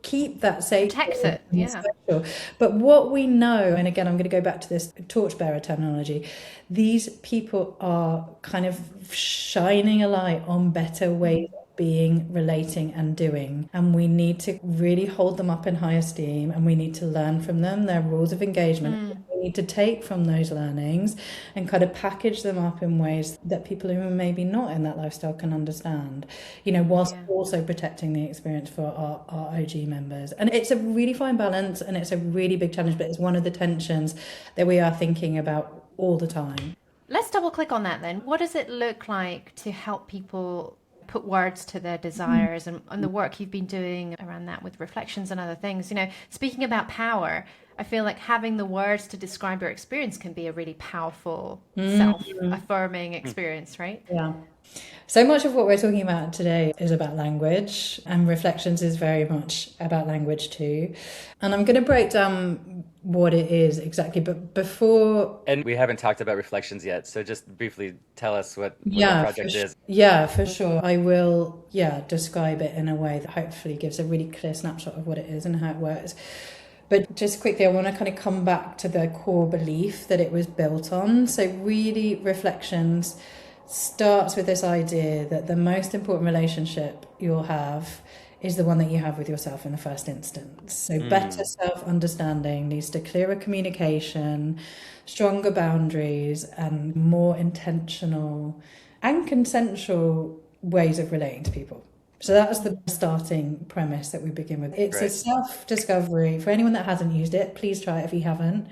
keep that safe, protect it, special. But what we know, and again I'm going to go back to this torchbearer terminology, these people are kind of shining a light on better ways of being, relating and doing, and we need to really hold them up in high esteem, and we need to learn from them their rules of engagement. We need to take from those learnings and kind of package them up in ways that people who are maybe not in that lifestyle can understand, whilst also protecting the experience for our OG members. And it's a really fine balance, and it's a really big challenge, but it's one of the tensions that we are thinking about all the time. Let's double click on that then. What does it look like to help people put words to their desires, and the work you've been doing around that with reflections and other things. Speaking about power, I feel like having the words to describe your experience can be a really powerful self-affirming experience, right? Yeah. So much of what we're talking about today is about language, and reflections is very much about language too. And I'm going to break down what it is exactly, but before... And we haven't talked about reflections yet, so just briefly tell us what the project is. Yeah, for sure. I will, describe it in a way that hopefully gives a really clear snapshot of what it is and how it works. But just quickly, I want to kind of come back to the core belief that it was built on. So really, reflections starts with this idea that the most important relationship you'll have is the one that you have with yourself in the first instance. So better self-understanding leads to clearer communication, stronger boundaries, and more intentional and consensual ways of relating to people. So that's the starting premise that we begin with. It's a self-discovery. For anyone that hasn't used it, please try it if you haven't.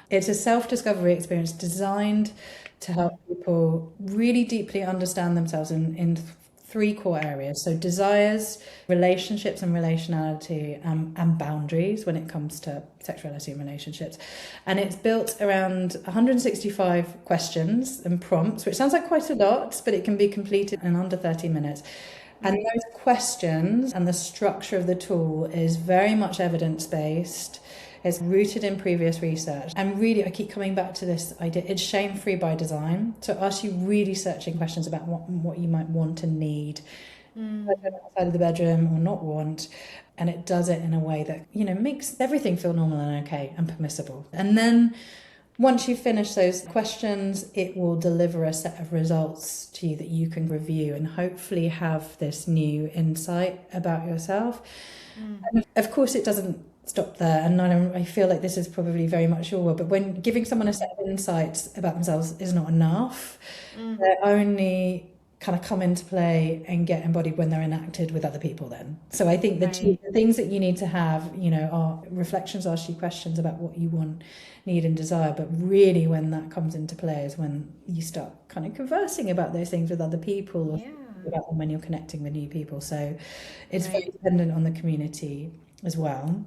It's a self-discovery experience designed to help people really deeply understand themselves in three core areas. So desires, relationships and relationality, and boundaries when it comes to sexuality and relationships. And it's built around 165 questions and prompts, which sounds like quite a lot, but it can be completed in under 30 minutes. And those questions and the structure of the tool is very much evidence-based. It's rooted in previous research. And really, I keep coming back to this idea, it's shame-free by design. So it asks you really searching questions about what you might want and need outside of the bedroom or not want. And it does it in a way that, makes everything feel normal and okay and permissible. And then once you finish those questions, it will deliver a set of results to you that you can review and hopefully have this new insight about yourself. And of course, it doesn't stop there. And I feel like this is probably very much your world, but when giving someone a set of insights about themselves is not enough, they're only kind of come into play and get embodied when they're enacted with other people then. So I think the things that you need to have, are reflections, ask you questions about what you want, need and desire, but really when that comes into play is when you start kind of conversing about those things with other people or about them when you're connecting with new people. So it's very dependent on the community as well.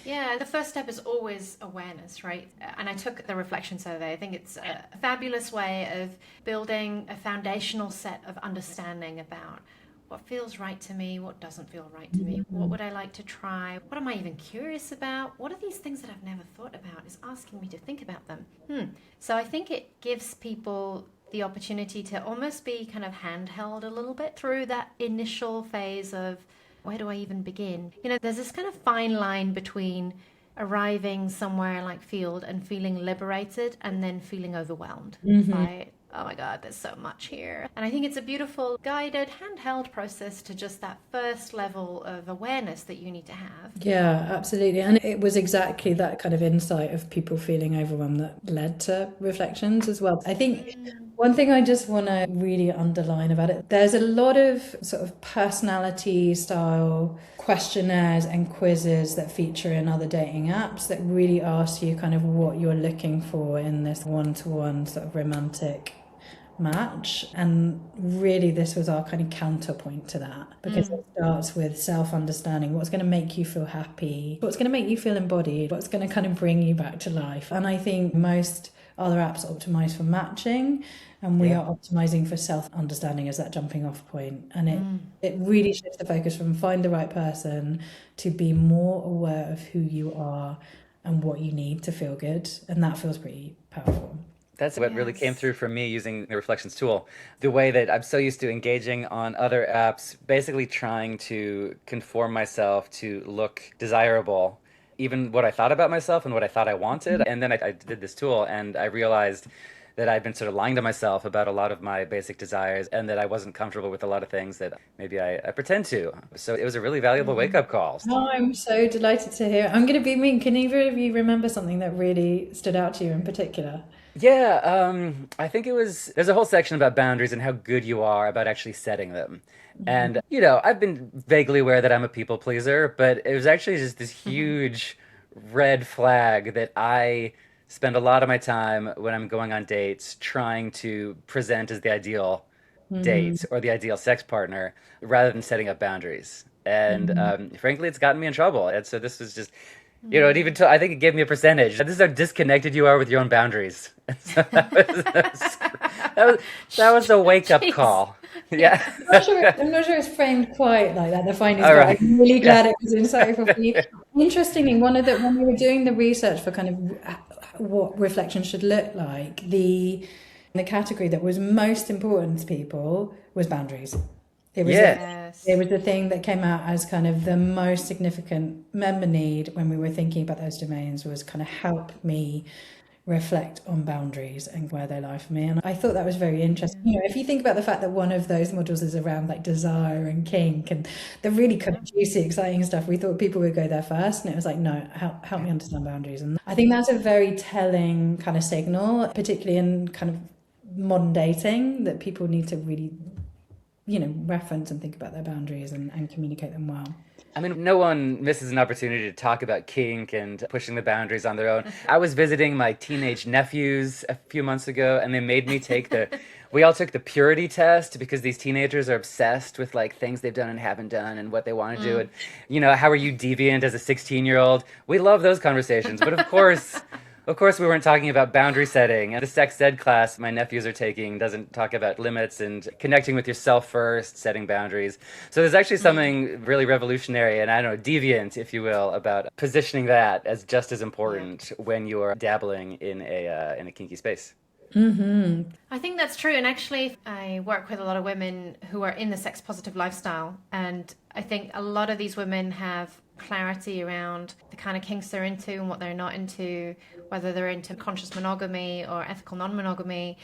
Yeah, the first step is always awareness, right? And I took the reflection survey. I think it's a fabulous way of building a foundational set of understanding about what feels right to me, what doesn't feel right to me, what would I like to try, what am I even curious about, what are these things that I've never thought about, is asking me to think about them. So I think it gives people the opportunity to almost be kind of handheld a little bit through that initial phase of, where do I even begin? There's this kind of fine line between arriving somewhere like field and feeling liberated and then feeling overwhelmed by, oh my God, there's so much here. And I think it's a beautiful guided, handheld process to just that first level of awareness that you need to have. Yeah, absolutely. And it was exactly that kind of insight of people feeling overwhelmed that led to reflections as well. I think one thing I just want to really underline about it, there's a lot of sort of personality style questionnaires and quizzes that feature in other dating apps that really ask you kind of what you're looking for in this one-to-one sort of romantic match. And really this was our kind of counterpoint to that, because it starts with self-understanding, what's going to make you feel happy, what's going to make you feel embodied, what's going to kind of bring you back to life. And I think most other apps optimize for matching, and we are optimizing for self-understanding as that jumping off point. And it really shifts the focus from find the right person to be more aware of who you are and what you need to feel good. And that feels pretty powerful. That's what really came through for me using the reflections tool. The way that I'm so used to engaging on other apps, basically trying to conform myself to look desirable, even what I thought about myself and what I thought I wanted. And then I did this tool and I realized that I'd been sort of lying to myself about a lot of my basic desires and that I wasn't comfortable with a lot of things that maybe I pretend to. So it was a really valuable wake-up call. Oh, I'm so delighted to hear. I'm going to be mean. Can either of you remember something that really stood out to you in particular? Yeah, I think there's a whole section about boundaries and how good you are about actually setting them. And, I've been vaguely aware that I'm a people pleaser, but it was actually just this huge red flag that I spend a lot of my time when I'm going on dates trying to present as the ideal date or the ideal sex partner rather than setting up boundaries. And frankly, it's gotten me in trouble. And so this was just, it even I think it gave me a percentage. This is how disconnected you are with your own boundaries. And so that was a wake up call. Yeah. I'm not sure it's framed quite like that. The findings, All but right. I'm really glad it was insightful for you. Interestingly, when we were doing the research for kind of what reflection should look like, the category that was most important to people was boundaries. It was it was the thing that came out as kind of the most significant member need when we were thinking about those domains, was kind of help me reflect on boundaries and where they lie for me. And I thought that was very interesting. If you think about the fact that one of those modules is around like desire and kink and the really kind of juicy, exciting stuff, we thought people would go there first. And it was like, no, help me understand boundaries. And I think that's a very telling kind of signal, particularly in kind of modern dating, that people need to really, reference and think about their boundaries and communicate them well. I mean, no one misses an opportunity to talk about kink and pushing the boundaries on their own. I was visiting my teenage nephews a few months ago, and they made me we all took the purity test because these teenagers are obsessed with like things they've done and haven't done and what they want to do. And, how are you deviant as a 16-year-old? We love those conversations. But of course, we weren't talking about boundary setting. And the sex ed class my nephews are taking doesn't talk about limits and connecting with yourself first, setting boundaries. So there's actually something really revolutionary and, I don't know, deviant, if you will, about positioning that as just as important when you're dabbling in a kinky space. I think that's true. And actually, I work with a lot of women who are in the sex positive lifestyle. And I think a lot of these women have clarity around the kind of kinks they're into and what they're not into, whether they're into conscious monogamy or ethical non-monogamy.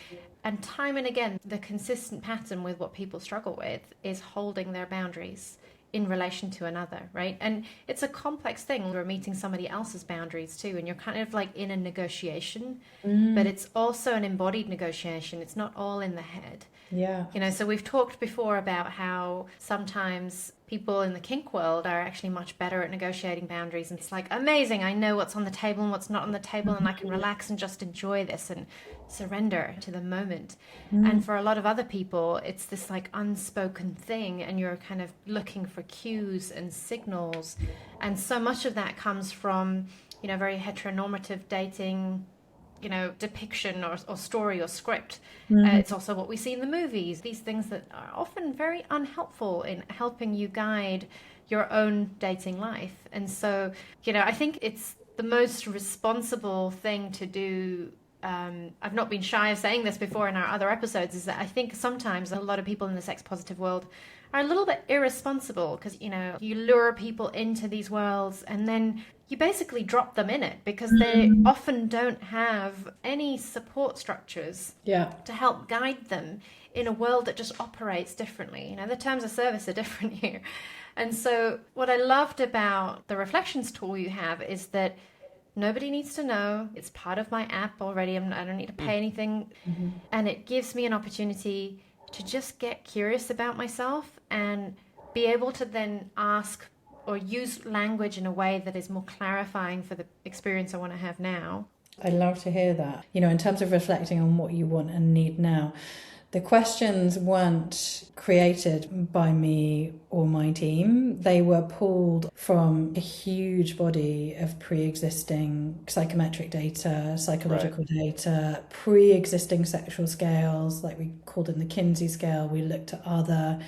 And time and again, the consistent pattern with what people struggle with is holding their boundaries in relation to another, right? And it's a complex thing. We're meeting somebody else's boundaries too, and you're kind of like in a negotiation, but it's also an embodied negotiation. It's not all in the head. Yeah. So we've talked before about how sometimes people in the kink world are actually much better at negotiating boundaries. And it's like, amazing, I know what's on the table and what's not on the table, and I can relax and just enjoy this and surrender to the moment. And for a lot of other people, it's this like unspoken thing, and you're kind of looking for cues and signals. And so much of that comes from, very heteronormative dating, depiction or story or script. It's also what we see in the movies, these things that are often very unhelpful in helping you guide your own dating life. And so, I think it's the most responsible thing to do. I've not been shy of saying this before in our other episodes, is that I think sometimes a lot of people in the sex positive world are a little bit irresponsible because, you lure people into these worlds and then you basically drop them in it because they often don't have any support structures to help guide them in a world that just operates differently. The terms of service are different here. And so what I loved about the reflections tool you have is that nobody needs to know. It's part of my app already. I don't need to pay anything. And it gives me an opportunity to just get curious about myself and be able to then ask or use language in a way that is more clarifying for the experience I want to have now. I love to hear that. In terms of reflecting on what you want and need now, the questions weren't created by me or my team. They were pulled from a huge body of pre-existing psychometric data, psychological data, pre-existing sexual scales, like we called in the Kinsey scale. We looked at other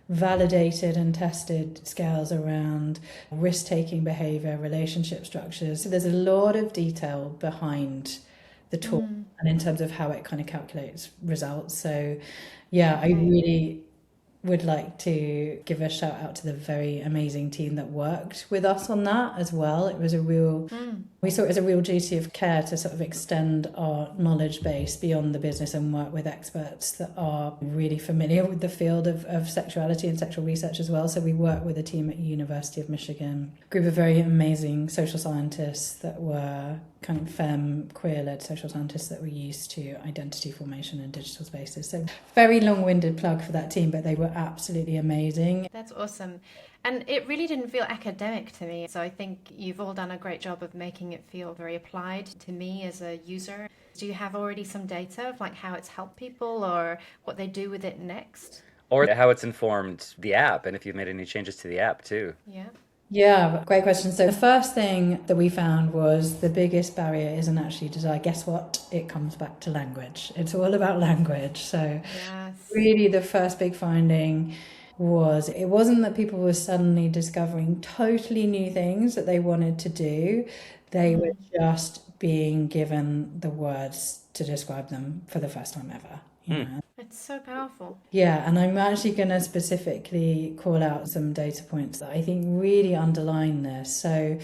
validated and tested scales around risk-taking behavior, relationship structures. So there's a lot of detail behind the tool and in terms of how it kind of calculates results. So I really would like to give a shout out to the very amazing team that worked with us on that as well. It was we saw it as a real duty of care to sort of extend our knowledge base beyond the business and work with experts that are really familiar with the field of sexuality and sexual research as well. So we worked with a team at University of Michigan, a group of very amazing social scientists that were kind of femme, queer-led social scientists that were used to identity formation in digital spaces. So very long-winded plug for that team, but they were absolutely amazing. That's awesome. And it really didn't feel academic to me. So I think you've all done a great job of making it feel very applied to me as a user. Do you have already some data of like how it's helped people or what they do with it next? Or how it's informed the app, and if you've made any changes to the app too. Yeah. Yeah, great question. So the first thing that we found was the biggest barrier isn't actually desire. Guess what? It comes back to language. It's all about language. So Yes. really the first big finding was it wasn't that people were suddenly discovering totally new things that they wanted to do. They were just being given the words to describe them for the first time ever. You know? It's so powerful. Yeah, and I'm actually going to specifically call out some data points that I think really underline this. So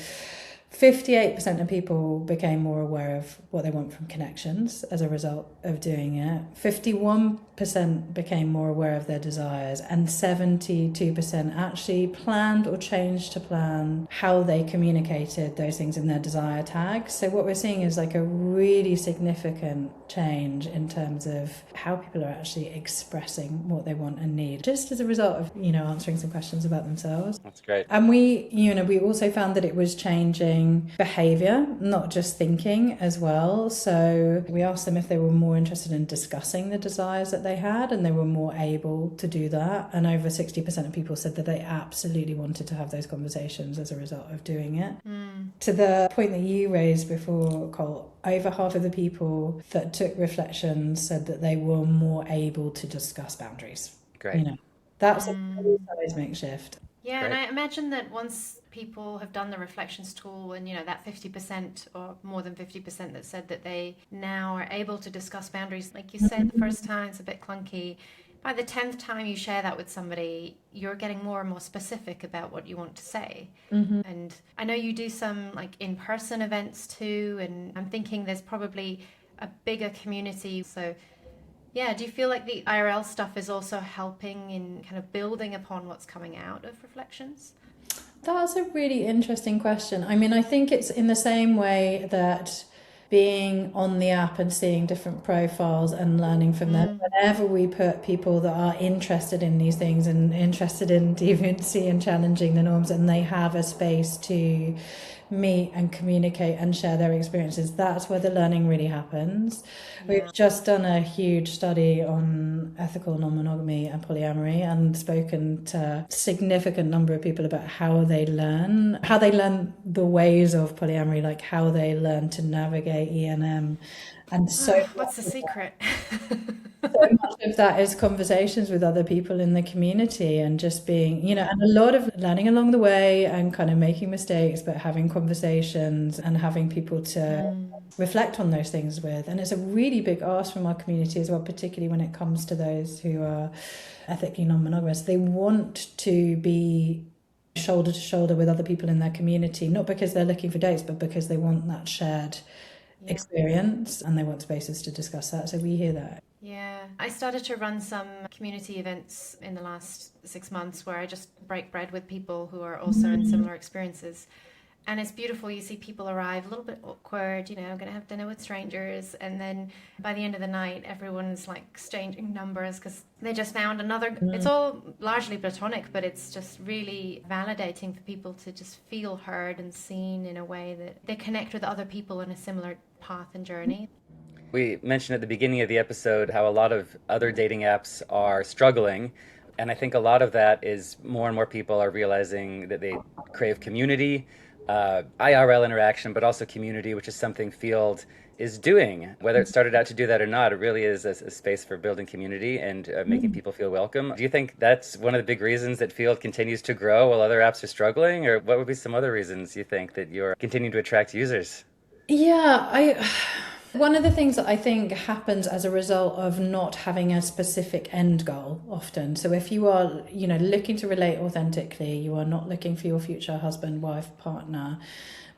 58% of people became more aware of what they want from connections as a result of doing it. 51% became more aware of their desires, and 72% actually planned or changed to plan how they communicated those things in their desire tags. So what we're seeing is like a really significant change in terms of how people are actually expressing what they want and need, just as a result of, answering some questions about themselves. That's great. And we also found that it was changing behavior, not just thinking as well. So we asked them if they were more interested in discussing the desires that they had, and they were more able to do that. And over 60% of people said that they absolutely wanted to have those conversations as a result of doing it. To the point that you raised before, Cole, over half of the people that took reflections said that they were more able to discuss boundaries. Great. That's a very seismic shift. Yeah, Great. and I imagine that once people have done the reflections tool and, that 50% or more than 50% that said that they now are able to discuss boundaries, like you said, the first time it's a bit clunky. By the 10th time you share that with somebody, you're getting more and more specific about what you want to say. And I know you do some like in-person events too, and I'm thinking there's probably a bigger community. So yeah, do you feel like the IRL stuff is also helping in kind of building upon what's coming out of reflections? That's a really interesting question. I mean, I think it's in the same way that being on the app and seeing different profiles and learning from them, whenever we put people that are interested in these things and interested in deviancy and challenging the norms, and they have a space to meet and communicate and share their experiences, that's where the learning really happens. We've just done a huge study on ethical non-monogamy and polyamory and spoken to a significant number of people about how they learn the ways of polyamory, like how they learn to navigate ENM. And so what's the secret? so much of that is conversations with other people in the community and just being, and a lot of learning along the way and kind of making mistakes, but having conversations and having people to reflect on those things with. And it's a really big ask from our community as well, particularly when it comes to those who are ethically non-monogamous. They want to be shoulder to shoulder with other people in their community, not because they're looking for dates, but because they want that shared experience and they want spaces to discuss that. So we hear that. Yeah, I started to run some community events in the last 6 months where I just break bread with people who are also in similar experiences. And it's beautiful. You see people arrive a little bit awkward, going to have dinner with strangers. And then by the end of the night, everyone's like exchanging numbers because they just found another. It's all largely platonic, but it's just really validating for people to just feel heard and seen in a way that they connect with other people on a similar path and journey. We mentioned at the beginning of the episode how a lot of other dating apps are struggling. And I think a lot of that is more and more people are realizing that they crave community, IRL interaction, but also community, which is something Field is doing. Whether it started out to do that or not, it really is a space for building community and making people feel welcome. Do you think that's one of the big reasons that Field continues to grow while other apps are struggling? Or what would be some other reasons you think that you're continuing to attract users? Yeah, one of the things that I think happens as a result of not having a specific end goal often. So if you are, looking to relate authentically, you are not looking for your future husband, wife, partner,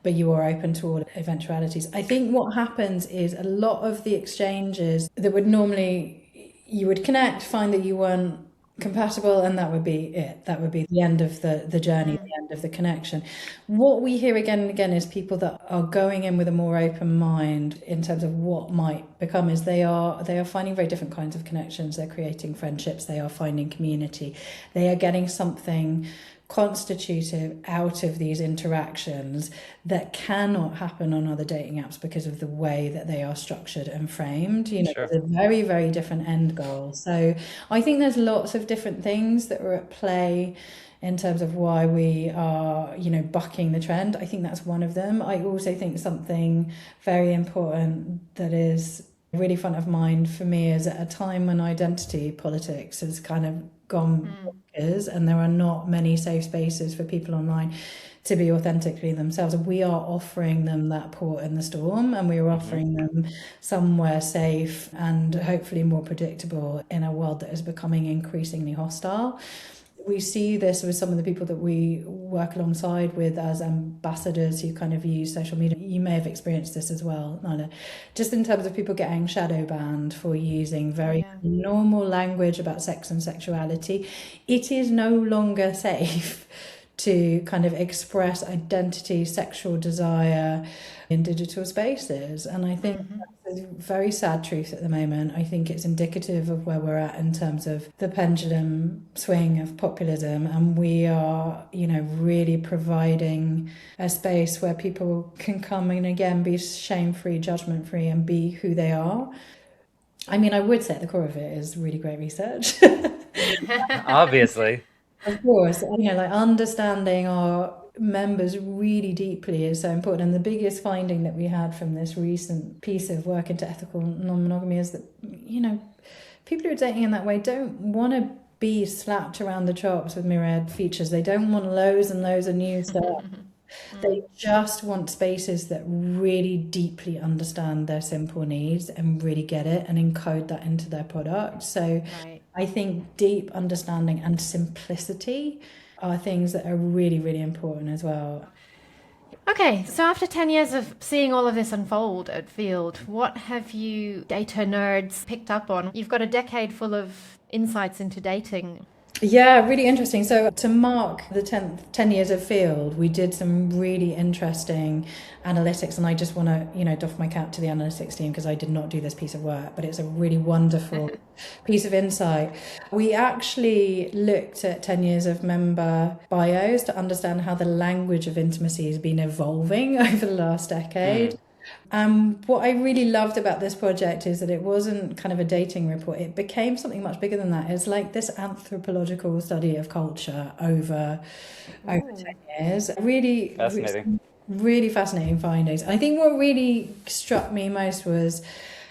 but you are open to all eventualities. I think what happens is a lot of the exchanges that would normally, you would connect, find that you weren't compatible, and that would be it. That would be the end of the journey, the end of the connection. What we hear again and again is people that are going in with a more open mind in terms of what might become is they are finding very different kinds of connections. They're creating friendships. They are finding community. They are getting something constitutive out of these interactions that cannot happen on other dating apps because of the way that they are structured and framed. Sure. There's a very, very different end goal. So I think there's lots of different things that are at play in terms of why we are, bucking the trend. I think that's one of them. I also think something very important that is really front of mind for me is at a time when identity politics has kind of gone bonkers and there are not many safe spaces for people online to be authentically themselves. We are offering them that port in the storm, and we are offering them somewhere safe and hopefully more predictable in a world that is becoming increasingly hostile. We see this with some of the people that we work alongside with as ambassadors who kind of use social media. You may have experienced this as well, Nyla. Just in terms of people getting shadow banned for using very normal language about sex and sexuality. It is no longer safe to kind of express identity, sexual desire in digital spaces. And I think that's a very sad truth at the moment. I think it's indicative of where we're at in terms of the pendulum swing of populism. And we are, really providing a space where people can come and again be shame-free, judgment-free, and be who they are. I mean, I would say at the core of it is really great research. Obviously. Of course, understanding our members really deeply is so important. And the biggest finding that we had from this recent piece of work into ethical non-monogamy is that, people who are dating in that way don't want to be slapped around the chops with myriad features. They don't want loads and loads of new stuff. They just want spaces that really deeply understand their simple needs and really get it and encode that into their product. So I think deep understanding and simplicity are things that are really, really important as well. Okay, so after 10 years of seeing all of this unfold at Field, what have you data nerds picked up on? You've got a decade full of insights into dating. Yeah, really interesting. So to mark the 10 years of Field, we did some really interesting analytics, and I just want to, doff my cap to the analytics team because I did not do this piece of work, but it's a really wonderful piece of insight. We actually looked at 10 years of member bios to understand how the language of intimacy has been evolving over the last decade. What I really loved about this project is that it wasn't kind of a dating report. It became something much bigger than that. It's like this anthropological study of culture over 10 years. Really Fascinating. Really fascinating findings. I think what really struck me most was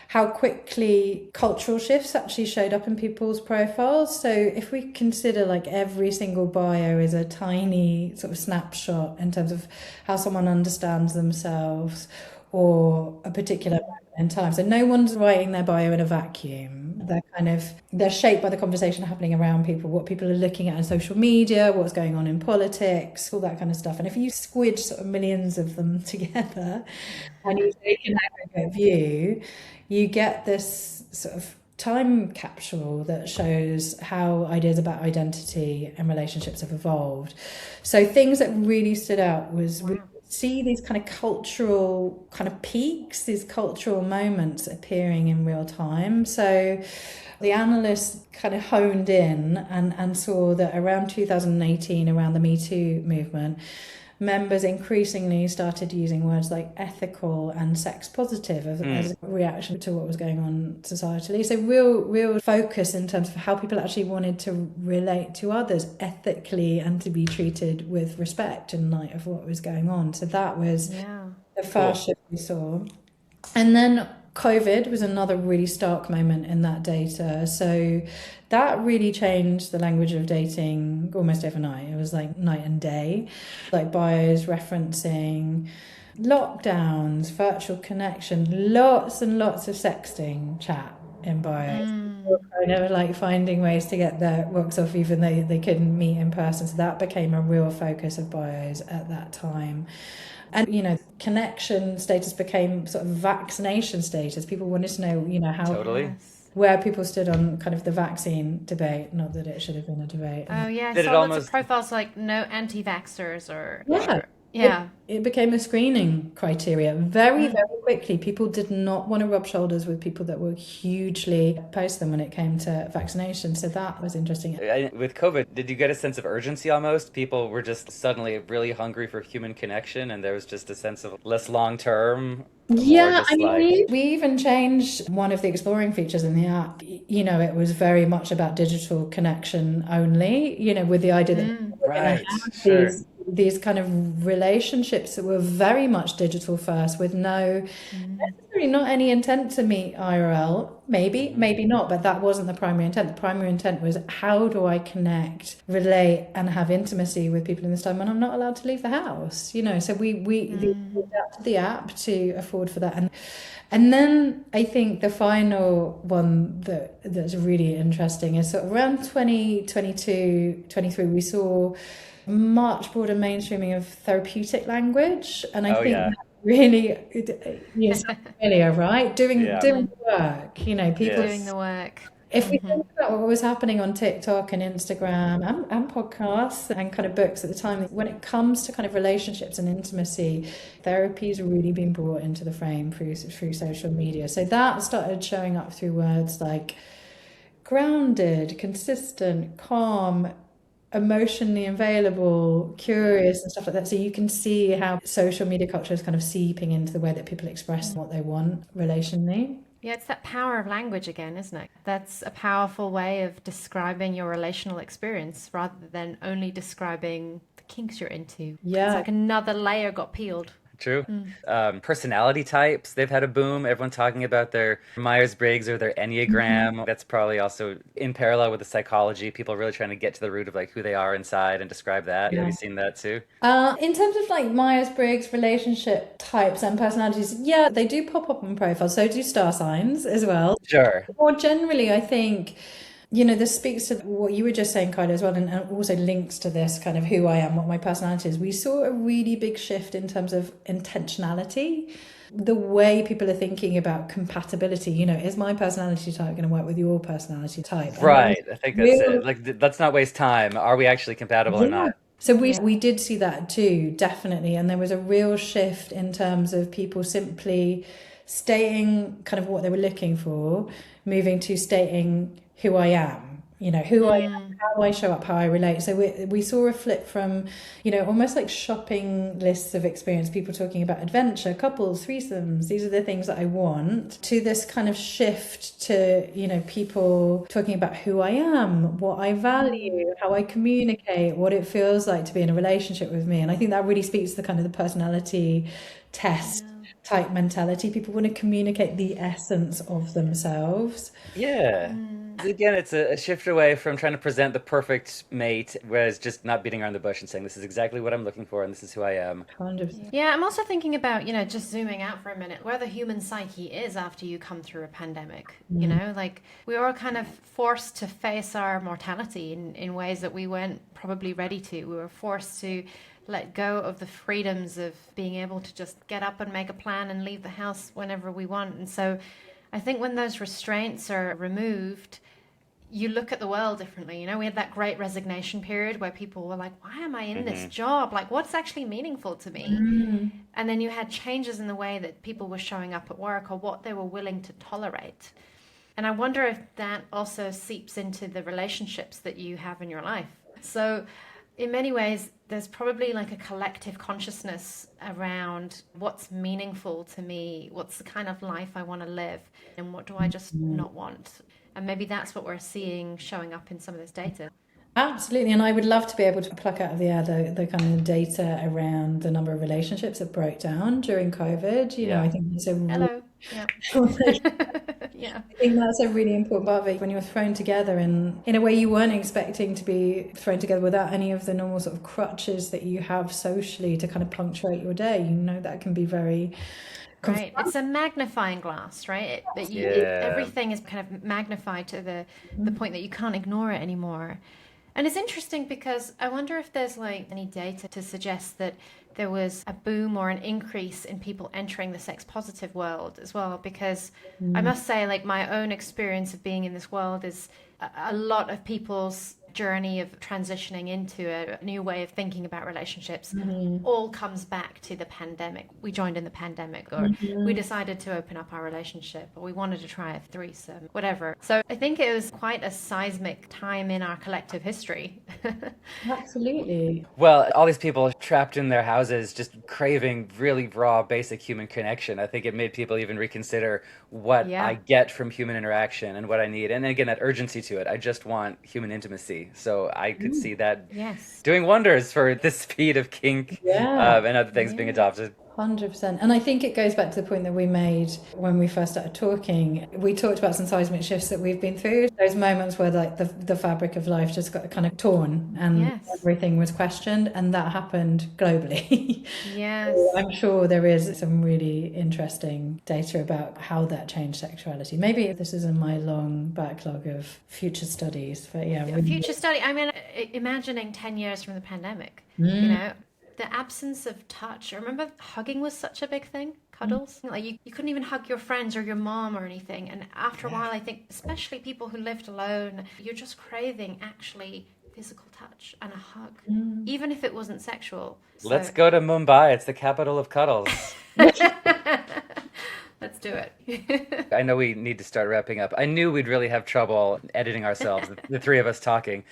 how quickly cultural shifts actually showed up in people's profiles. So if we consider like every single bio is a tiny sort of snapshot in terms of how someone understands themselves or a particular moment in time. So no one's writing their bio in a vacuum. They're shaped by the conversation happening around people, what people are looking at on social media, what's going on in politics, all that kind of stuff. And if you squidge sort of millions of them together and you take an aggregate view, you get this sort of time capsule that shows how ideas about identity and relationships have evolved. So things that really stood out was we see these kind of cultural kind of peaks, these cultural moments appearing in real time. So the analysts kind of honed in and saw that around 2018, around the Me Too movement, members increasingly started using words like ethical and sex positive as a reaction to what was going on societally. So real focus in terms of how people actually wanted to relate to others ethically and to be treated with respect in light of what was going on. So that was the first shift we saw. And then COVID was another really stark moment in that data. So that really changed the language of dating almost overnight. It was like night and day, like bios referencing lockdowns, virtual connection, lots and lots of sexting chat in bios. Kind of like finding ways to get their works off even though they couldn't meet in person. So that became a real focus of bios at that time. And, connection status became sort of vaccination status. People wanted to know, how... Totally. Where people stood on kind of the vaccine debate, not that it should have been a debate. Oh, yeah. Did it So lots almost- of profiles like no anti-vaxxers or... Yeah. Yeah. It became a screening criteria very, very quickly. People did not want to rub shoulders with people that were hugely opposed to them when it came to vaccination. So that was interesting. With COVID, did you get a sense of urgency almost? People were just suddenly really hungry for human connection, and there was just a sense of less long term, more Yeah, I just mean, like, we even changed one of the exploring features in the app. You know, it was very much about digital connection only, you know, with the idea that we're going to right, have sure. these kind of relationships that were very much digital first with no necessarily not any intent to meet IRL. Maybe, maybe not, but that wasn't the primary intent. The primary intent was how do I connect, relate, and have intimacy with people in this time when I'm not allowed to leave the house? You know, so we adapted the app to afford for that. And then I think the final one that's really interesting is sort of around 2022, 23, we saw much broader mainstreaming of therapeutic language. And I Oh, think yeah. that really, you're so familiar, right? Doing Yeah. the work, you know, people. Doing Yes. the work. If we think about what was happening on TikTok and Instagram and podcasts and kind of books at the time, when it comes to kind of relationships and intimacy, therapy's really been brought into the frame through social media. So that started showing up through words like grounded, consistent, calm, emotionally available, curious, and stuff like that. So you can see how social media culture is kind of seeping into the way that people express what they want relationally. Yeah, it's that power of language again, isn't it? That's a powerful way of describing your relational experience rather than only describing the kinks you're into. It's Yeah. like another layer got peeled. True. Personality types, they've had a boom. Everyone talking about their Myers-Briggs or their Enneagram. That's probably also in parallel with the psychology. People really trying to get to the root of like who they are inside and describe that. Have Yeah. you seen that too? In terms of like Myers-Briggs relationship types and personalities, yeah, they do pop up on profiles. So do star signs as well. Sure. More generally, I think, you know, this speaks to what you were just saying, Kyla, as well, and also links to this kind of who I am, what my personality is. We saw a really big shift in terms of intentionality, the way people are thinking about compatibility. You know, is my personality type going to work with your personality type? And there was Right. I think that's real, it. Like, let's not waste time. Are we actually compatible or yeah. not? So we did see that too, definitely. And there was a real shift in terms of people simply stating kind of what they were looking for, moving to stating who I am, you know, who I am, how I show up, how I relate. So we saw a flip from, you know, almost like shopping lists of experience, people talking about adventure, couples, threesomes, these are the things that I want, to this kind of shift to, you know, people talking about who I am, what I value, how I communicate, what it feels like to be in a relationship with me. And I think that really speaks to the kind of the personality test type mentality. People want to communicate the essence of themselves. Yeah. Again, it's a shift away from trying to present the perfect mate, whereas just not beating around the bush and saying, this is exactly what I'm looking for and this is who I am. 100%. Yeah, I'm also thinking about, you know, just zooming out for a minute, where the human psyche is after you come through a pandemic. You know, like we were kind of forced to face our mortality in ways that we weren't probably ready to. We were forced to let go of the freedoms of being able to just get up and make a plan and leave the house whenever we want. And so I think when those restraints are removed, you look at the world differently. You know, we had that great resignation period where people were like, why am I in this job? Like, what's actually meaningful to me? And then you had changes in the way that people were showing up at work or what they were willing to tolerate. And I wonder if that also seeps into the relationships that you have in your life. So in many ways, there's probably like a collective consciousness around what's meaningful to me, what's the kind of life I want to live, and what do I just not want. And maybe that's what we're seeing showing up in some of this data. Absolutely, and I would love to be able to pluck out of the air the kind of data around the number of relationships that broke down during COVID. You know, I Yeah. think it's a Hello. Yeah. I Yeah. think that's a really important part of it when you're thrown together in a way you weren't expecting to be thrown together without any of the normal sort of crutches that you have socially to kind of punctuate your day. You know, that can be very Right. It's a magnifying glass, right? Yeah. Everything is kind of magnified to the point that you can't ignore it anymore. And it's interesting because I wonder if there's like any data to suggest that there was a boom or an increase in people entering the sex positive world as well. Because I must say, like, my own experience of being in this world is a lot of people's journey of transitioning into a new way of thinking about relationships all comes back to the pandemic. We joined in the pandemic, or we decided to open up our relationship, or we wanted to try a threesome, whatever. So I think it was quite a seismic time in our collective history. Absolutely. Well, all these people trapped in their houses just craving really raw, basic human connection. I think it made people even reconsider what I get from human interaction and what I need. And again, that urgency to it. I just want human intimacy. So I could see that doing wonders for the speed of kink and other things being adopted. 100%. And I think it goes back to the point that we made when we first started talking. We talked about some seismic shifts that we've been through. Those moments where like the fabric of life just got kind of torn and everything was questioned. And that happened globally. Yes. I'm sure there is some really interesting data about how that changed sexuality. Maybe this is in my long backlog of future studies. But future study. I mean, imagining 10 years from the pandemic, you know, the absence of touch. I remember hugging was such a big thing, cuddles. Like you couldn't even hug your friends or your mom or anything. And after a while, I think, especially people who lived alone, you're just craving actually physical touch and a hug, even if it wasn't sexual. Let's go to Mumbai. It's the capital of cuddles. Let's do it. I know we need to start wrapping up. I knew we'd really have trouble editing ourselves, the three of us talking.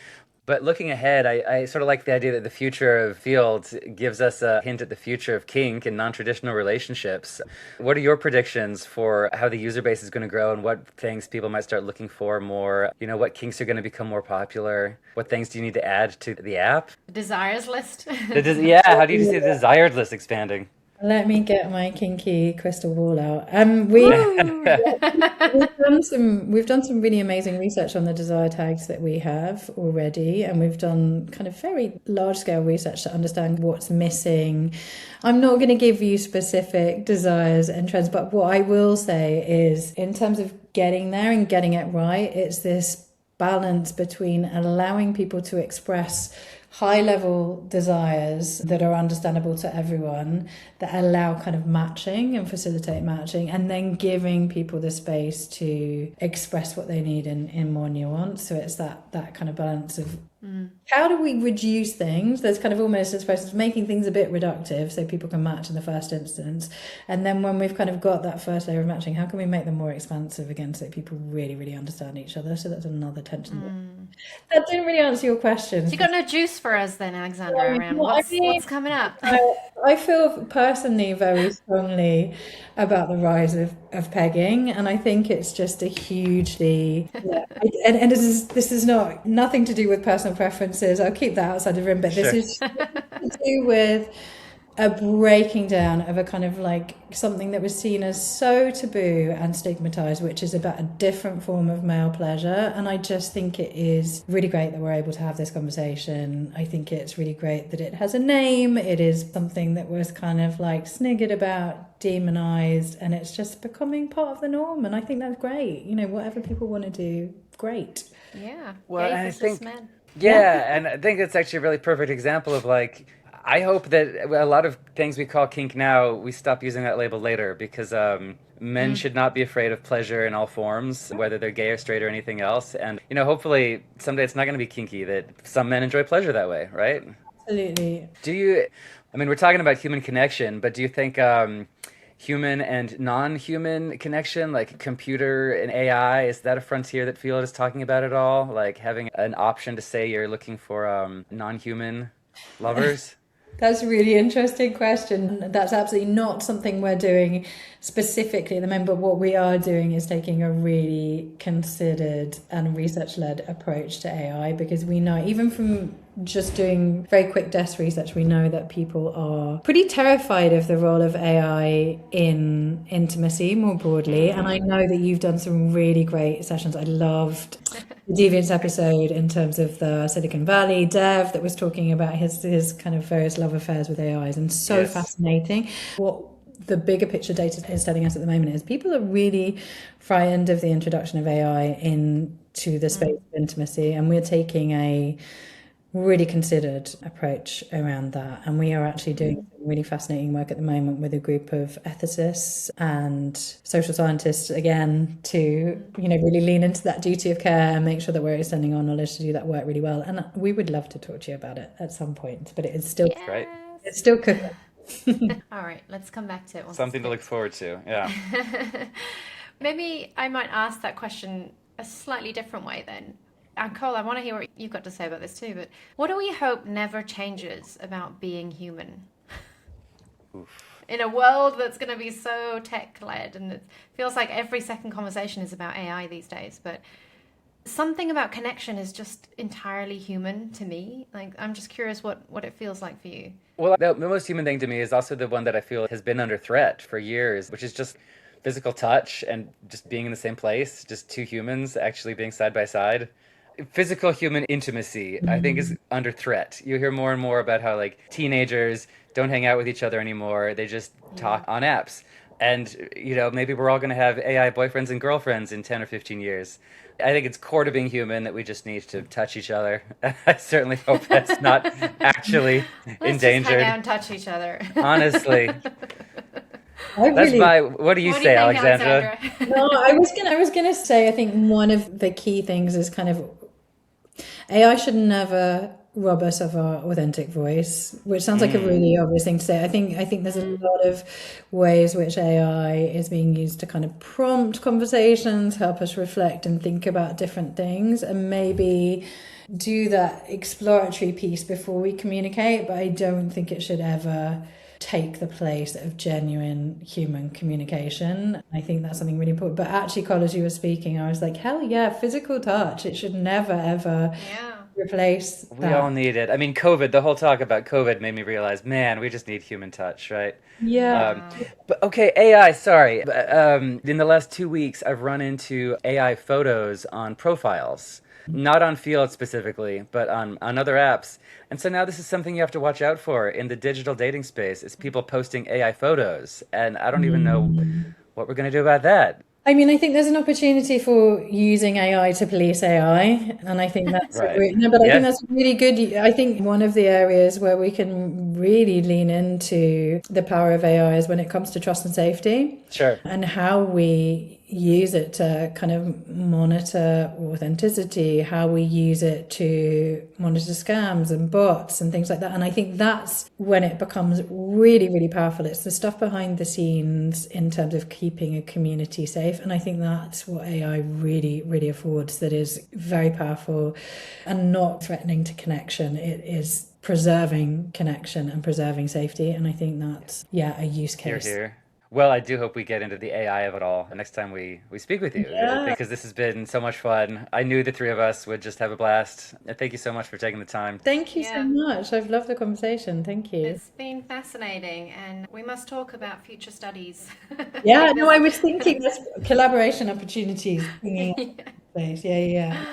But looking ahead, I sort of like the idea that the future of fields gives us a hint at the future of kink and non-traditional relationships. What are your predictions for how the user base is going to grow and what things people might start looking for more? You know, what kinks are going to become more popular? What things do you need to add to the app? Desires list. How do you see the desired list expanding? Let me get my kinky crystal ball out. We've done some really amazing research on the desire tags that we have already, and we've done kind of very large scale research to understand what's missing. I'm not going to give you specific desires and trends, but what I will say is, in terms of getting there and getting it right, it's this balance between allowing people to express high-level desires that are understandable to everyone, that allow kind of matching and facilitate matching, and then giving people the space to express what they need in more nuance. So it's that kind of balance of how do we reduce things? There's kind of almost this process of making things a bit reductive so people can match in the first instance. And then when we've kind of got that first layer of matching, how can we make them more expansive again so that people really, really understand each other? So that's another tension. That didn't really answer your question. So you got no juice for us then, Alexandra, around what's coming up? I feel personally very strongly about the rise of pegging, and I think it's just a hugely and this is not nothing to do with personal preferences. I'll keep that outside the room, but this is to do with a breaking down of a kind of like something that was seen as so taboo and stigmatized, which is about a different form of male pleasure. And I just think it is really great that we're able to have this conversation. I think it's really great that it has a name. It is something that was kind of like sniggered about, demonized, and it's just becoming part of the norm. And I think that's great. You know, whatever people want to do, great. Yeah. Well, I think, and I think it's actually a really perfect example of like, I hope that a lot of things we call kink now, we stop using that label later, because men should not be afraid of pleasure in all forms, whether they're gay or straight or anything else. And, you know, hopefully someday it's not going to be kinky, that some men enjoy pleasure that way, right? Absolutely. We're talking about human connection, but do you think human and non-human connection, like computer and AI, is that a frontier that Field is talking about at all? Like having an option to say you're looking for non-human lovers? That's a really interesting question. That's absolutely not something we're doing specifically at the moment, but what we are doing is taking a really considered and research-led approach to AI, because we know, even from just doing very quick desk research, we know that people are pretty terrified of the role of AI in intimacy more broadly. And I know that you've done some really great sessions. I loved the Deviants episode in terms of the Silicon Valley dev that was talking about his kind of various love affairs with AIs, and so fascinating. What the bigger picture data is telling us at the moment is people are really frightened of the introduction of AI into the space of intimacy, and we're taking a really considered approach around that. And we are actually doing some really fascinating work at the moment with a group of ethicists and social scientists, again, to, really lean into that duty of care and make sure that we're extending our knowledge to do that work really well. And we would love to talk to you about it at some point, but it is still, Right. it's still cooking. All right, let's come back to it. Something to look forward to. Yeah. Maybe I might ask that question a slightly different way then. And Cole, I want to hear what you've got to say about this too, but what do we hope never changes about being human? Oof. In a world that's going to be so tech-led, and it feels like every second conversation is about AI these days, but something about connection is just entirely human to me. Like, I'm just curious what it feels like for you. Well, the most human thing to me is also the one that I feel has been under threat for years, which is just physical touch and just being in the same place, just two humans actually being side by side. Physical human intimacy, I think, is under threat. You hear more and more about how like teenagers don't hang out with each other anymore. They just talk on apps. And, maybe we're all going to have AI boyfriends and girlfriends in 10 or 15 years. I think it's core to being human that we just need to touch each other. I certainly hope that's not actually Let's endangered. just hang out and touch each other. Honestly. What do you What say, do you think, Alexandra? No, I was gonna say, I think one of the key things is kind of AI should never rob us of our authentic voice, which sounds like a really obvious thing to say. I think there's a lot of ways which AI is being used to kind of prompt conversations, help us reflect and think about different things, and maybe do that exploratory piece before we communicate. But I don't think it should ever take the place of genuine human communication. I think that's something really important. But actually, Cole, as you were speaking, I was like, hell yeah, physical touch. It should never, ever replace that. We all need it. I mean, the whole talk about COVID made me realize, man, we just need human touch, right? Yeah. But okay, AI, sorry. In the last 2 weeks, I've run into AI photos on profiles. Not on Field specifically, but on other apps. And so now this is something you have to watch out for in the digital dating space, is people posting AI photos. And I don't even know what we're going to do about that. I mean, I think there's an opportunity for using AI to police AI, and I think that's Right. I think that's really good. I think one of the areas where we can really lean into the power of AI is when it comes to trust and safety. Sure. And how we use it to kind of monitor authenticity, how we use it to monitor scams and bots and things like that. And I think that's when it becomes really, really powerful. It's the stuff behind the scenes in terms of keeping a community safe. And I think that's what AI really, really affords, that is very powerful and not threatening to connection. It is preserving connection and preserving safety. And I think that's, a use case. Here. Well, I do hope we get into the AI of it all next time we speak with you, because this has been so much fun. I knew the three of us would just have a blast. Thank you so much for taking the time. Thank you so much. I've loved the conversation. Thank you. It's been fascinating, and we must talk about future studies. Yeah, no, I was thinking there's collaboration opportunities. Yeah.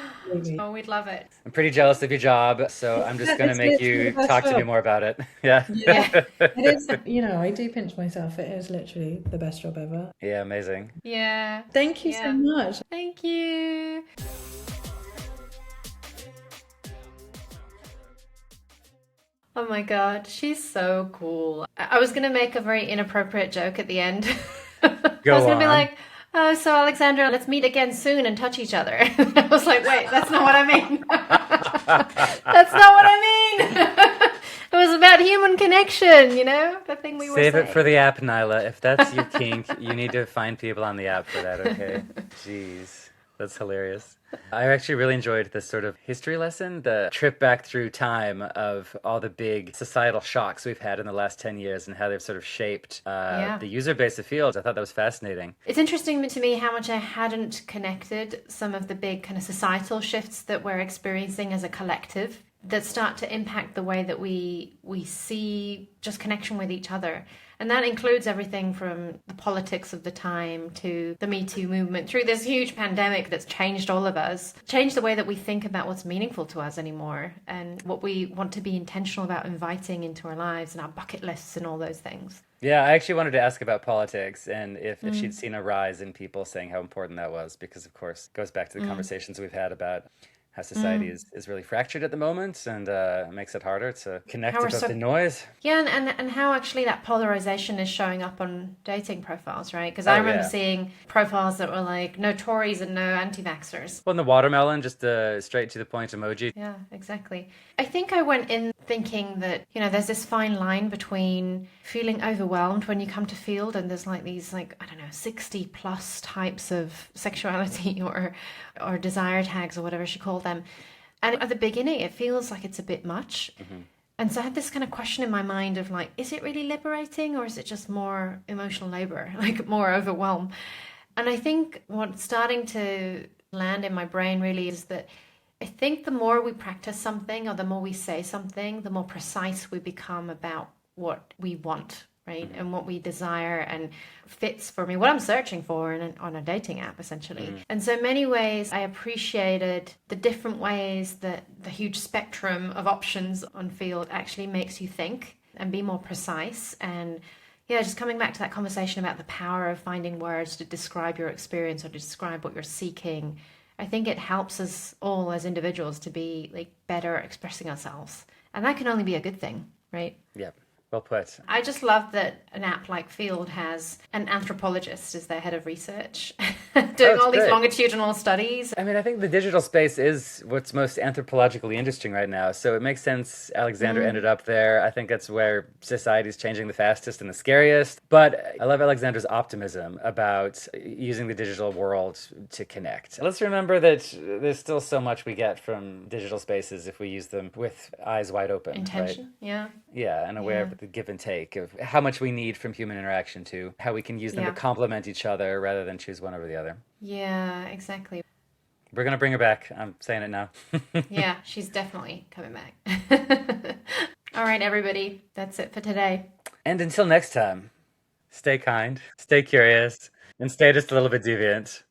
Oh, we'd love it. I'm pretty jealous of your job, so I'm just going to make you talk to me more about it. Yeah. It is, I do pinch myself. It is literally the best job ever. Yeah, amazing. Yeah. Thank you so much. Thank you. Oh my God, she's so cool. I was going to make a very inappropriate joke at the end. I was going to be like, oh, so Alexandra, let's meet again soon and touch each other. I was like, wait, that's not what I mean. That's not what I mean. It was about human connection, the thing we were saying. Save it for the app, Nyla. If that's your kink, you need to find people on the app for that, okay? Jeez, that's hilarious. I actually really enjoyed this sort of history lesson, the trip back through time of all the big societal shocks we've had in the last 10 years and how they've sort of shaped the user base of Fields. I thought that was fascinating. It's interesting to me how much I hadn't connected some of the big kind of societal shifts that we're experiencing as a collective that start to impact the way that we see just connection with each other. And that includes everything from the politics of the time to the Me Too movement, through this huge pandemic that's changed all of us, changed the way that we think about what's meaningful to us anymore and what we want to be intentional about inviting into our lives and our bucket lists and all those things. Yeah, I actually wanted to ask about politics and if she'd seen a rise in people saying how important that was, because, of course, it goes back to the conversations we've had about how society is really fractured at the moment, and makes it harder to connect How we're above so the noise. Yeah, and how actually that polarization is showing up on dating profiles, right? Because I remember Yeah. seeing profiles that were like no Tories and no anti-vaxxers. Well, and the watermelon, just the straight to the point emoji. Yeah, exactly. I think I went in thinking that, there's this fine line between feeling overwhelmed when you come to field and there's like these like, I don't know, 60 plus types of sexuality or desire tags or whatever she called them. And at the beginning it feels like it's a bit much. And so I had this kind of question in my mind of like, is it really liberating or is it just more emotional labor, like more overwhelm? And I think what's starting to land in my brain really is that I think the more we practice something or the more we say something, the more precise we become about what we want, right? And what we desire and fits for me, what I'm searching for on a dating app, essentially. And so in many ways, I appreciated the different ways that the huge spectrum of options on Field actually makes you think and be more precise. And yeah, just coming back to that conversation about the power of finding words to describe your experience or to describe what you're seeking. I think it helps us all as individuals to be like better expressing ourselves. And that can only be a good thing, right? Yep. Well put. I just love that an app like Field has an anthropologist as their head of research, doing all these great. longitudinal studies. I mean, I think the digital space is what's most anthropologically interesting right now. So it makes sense Alexandra ended up there. I think that's where society's changing the fastest and the scariest. But I love Alexandra's optimism about using the digital world to connect. Let's remember that there's still so much we get from digital spaces if we use them with eyes wide open. Intention, right? yeah. Yeah, and aware of the give and take of how much we need from human interaction to how we can use them to complement each other rather than choose one over the other. Yeah, exactly. We're going to bring her back. I'm saying it now. Yeah, she's definitely coming back. All right, everybody. That's it for today. And until next time, stay kind, stay curious, and stay just a little bit deviant.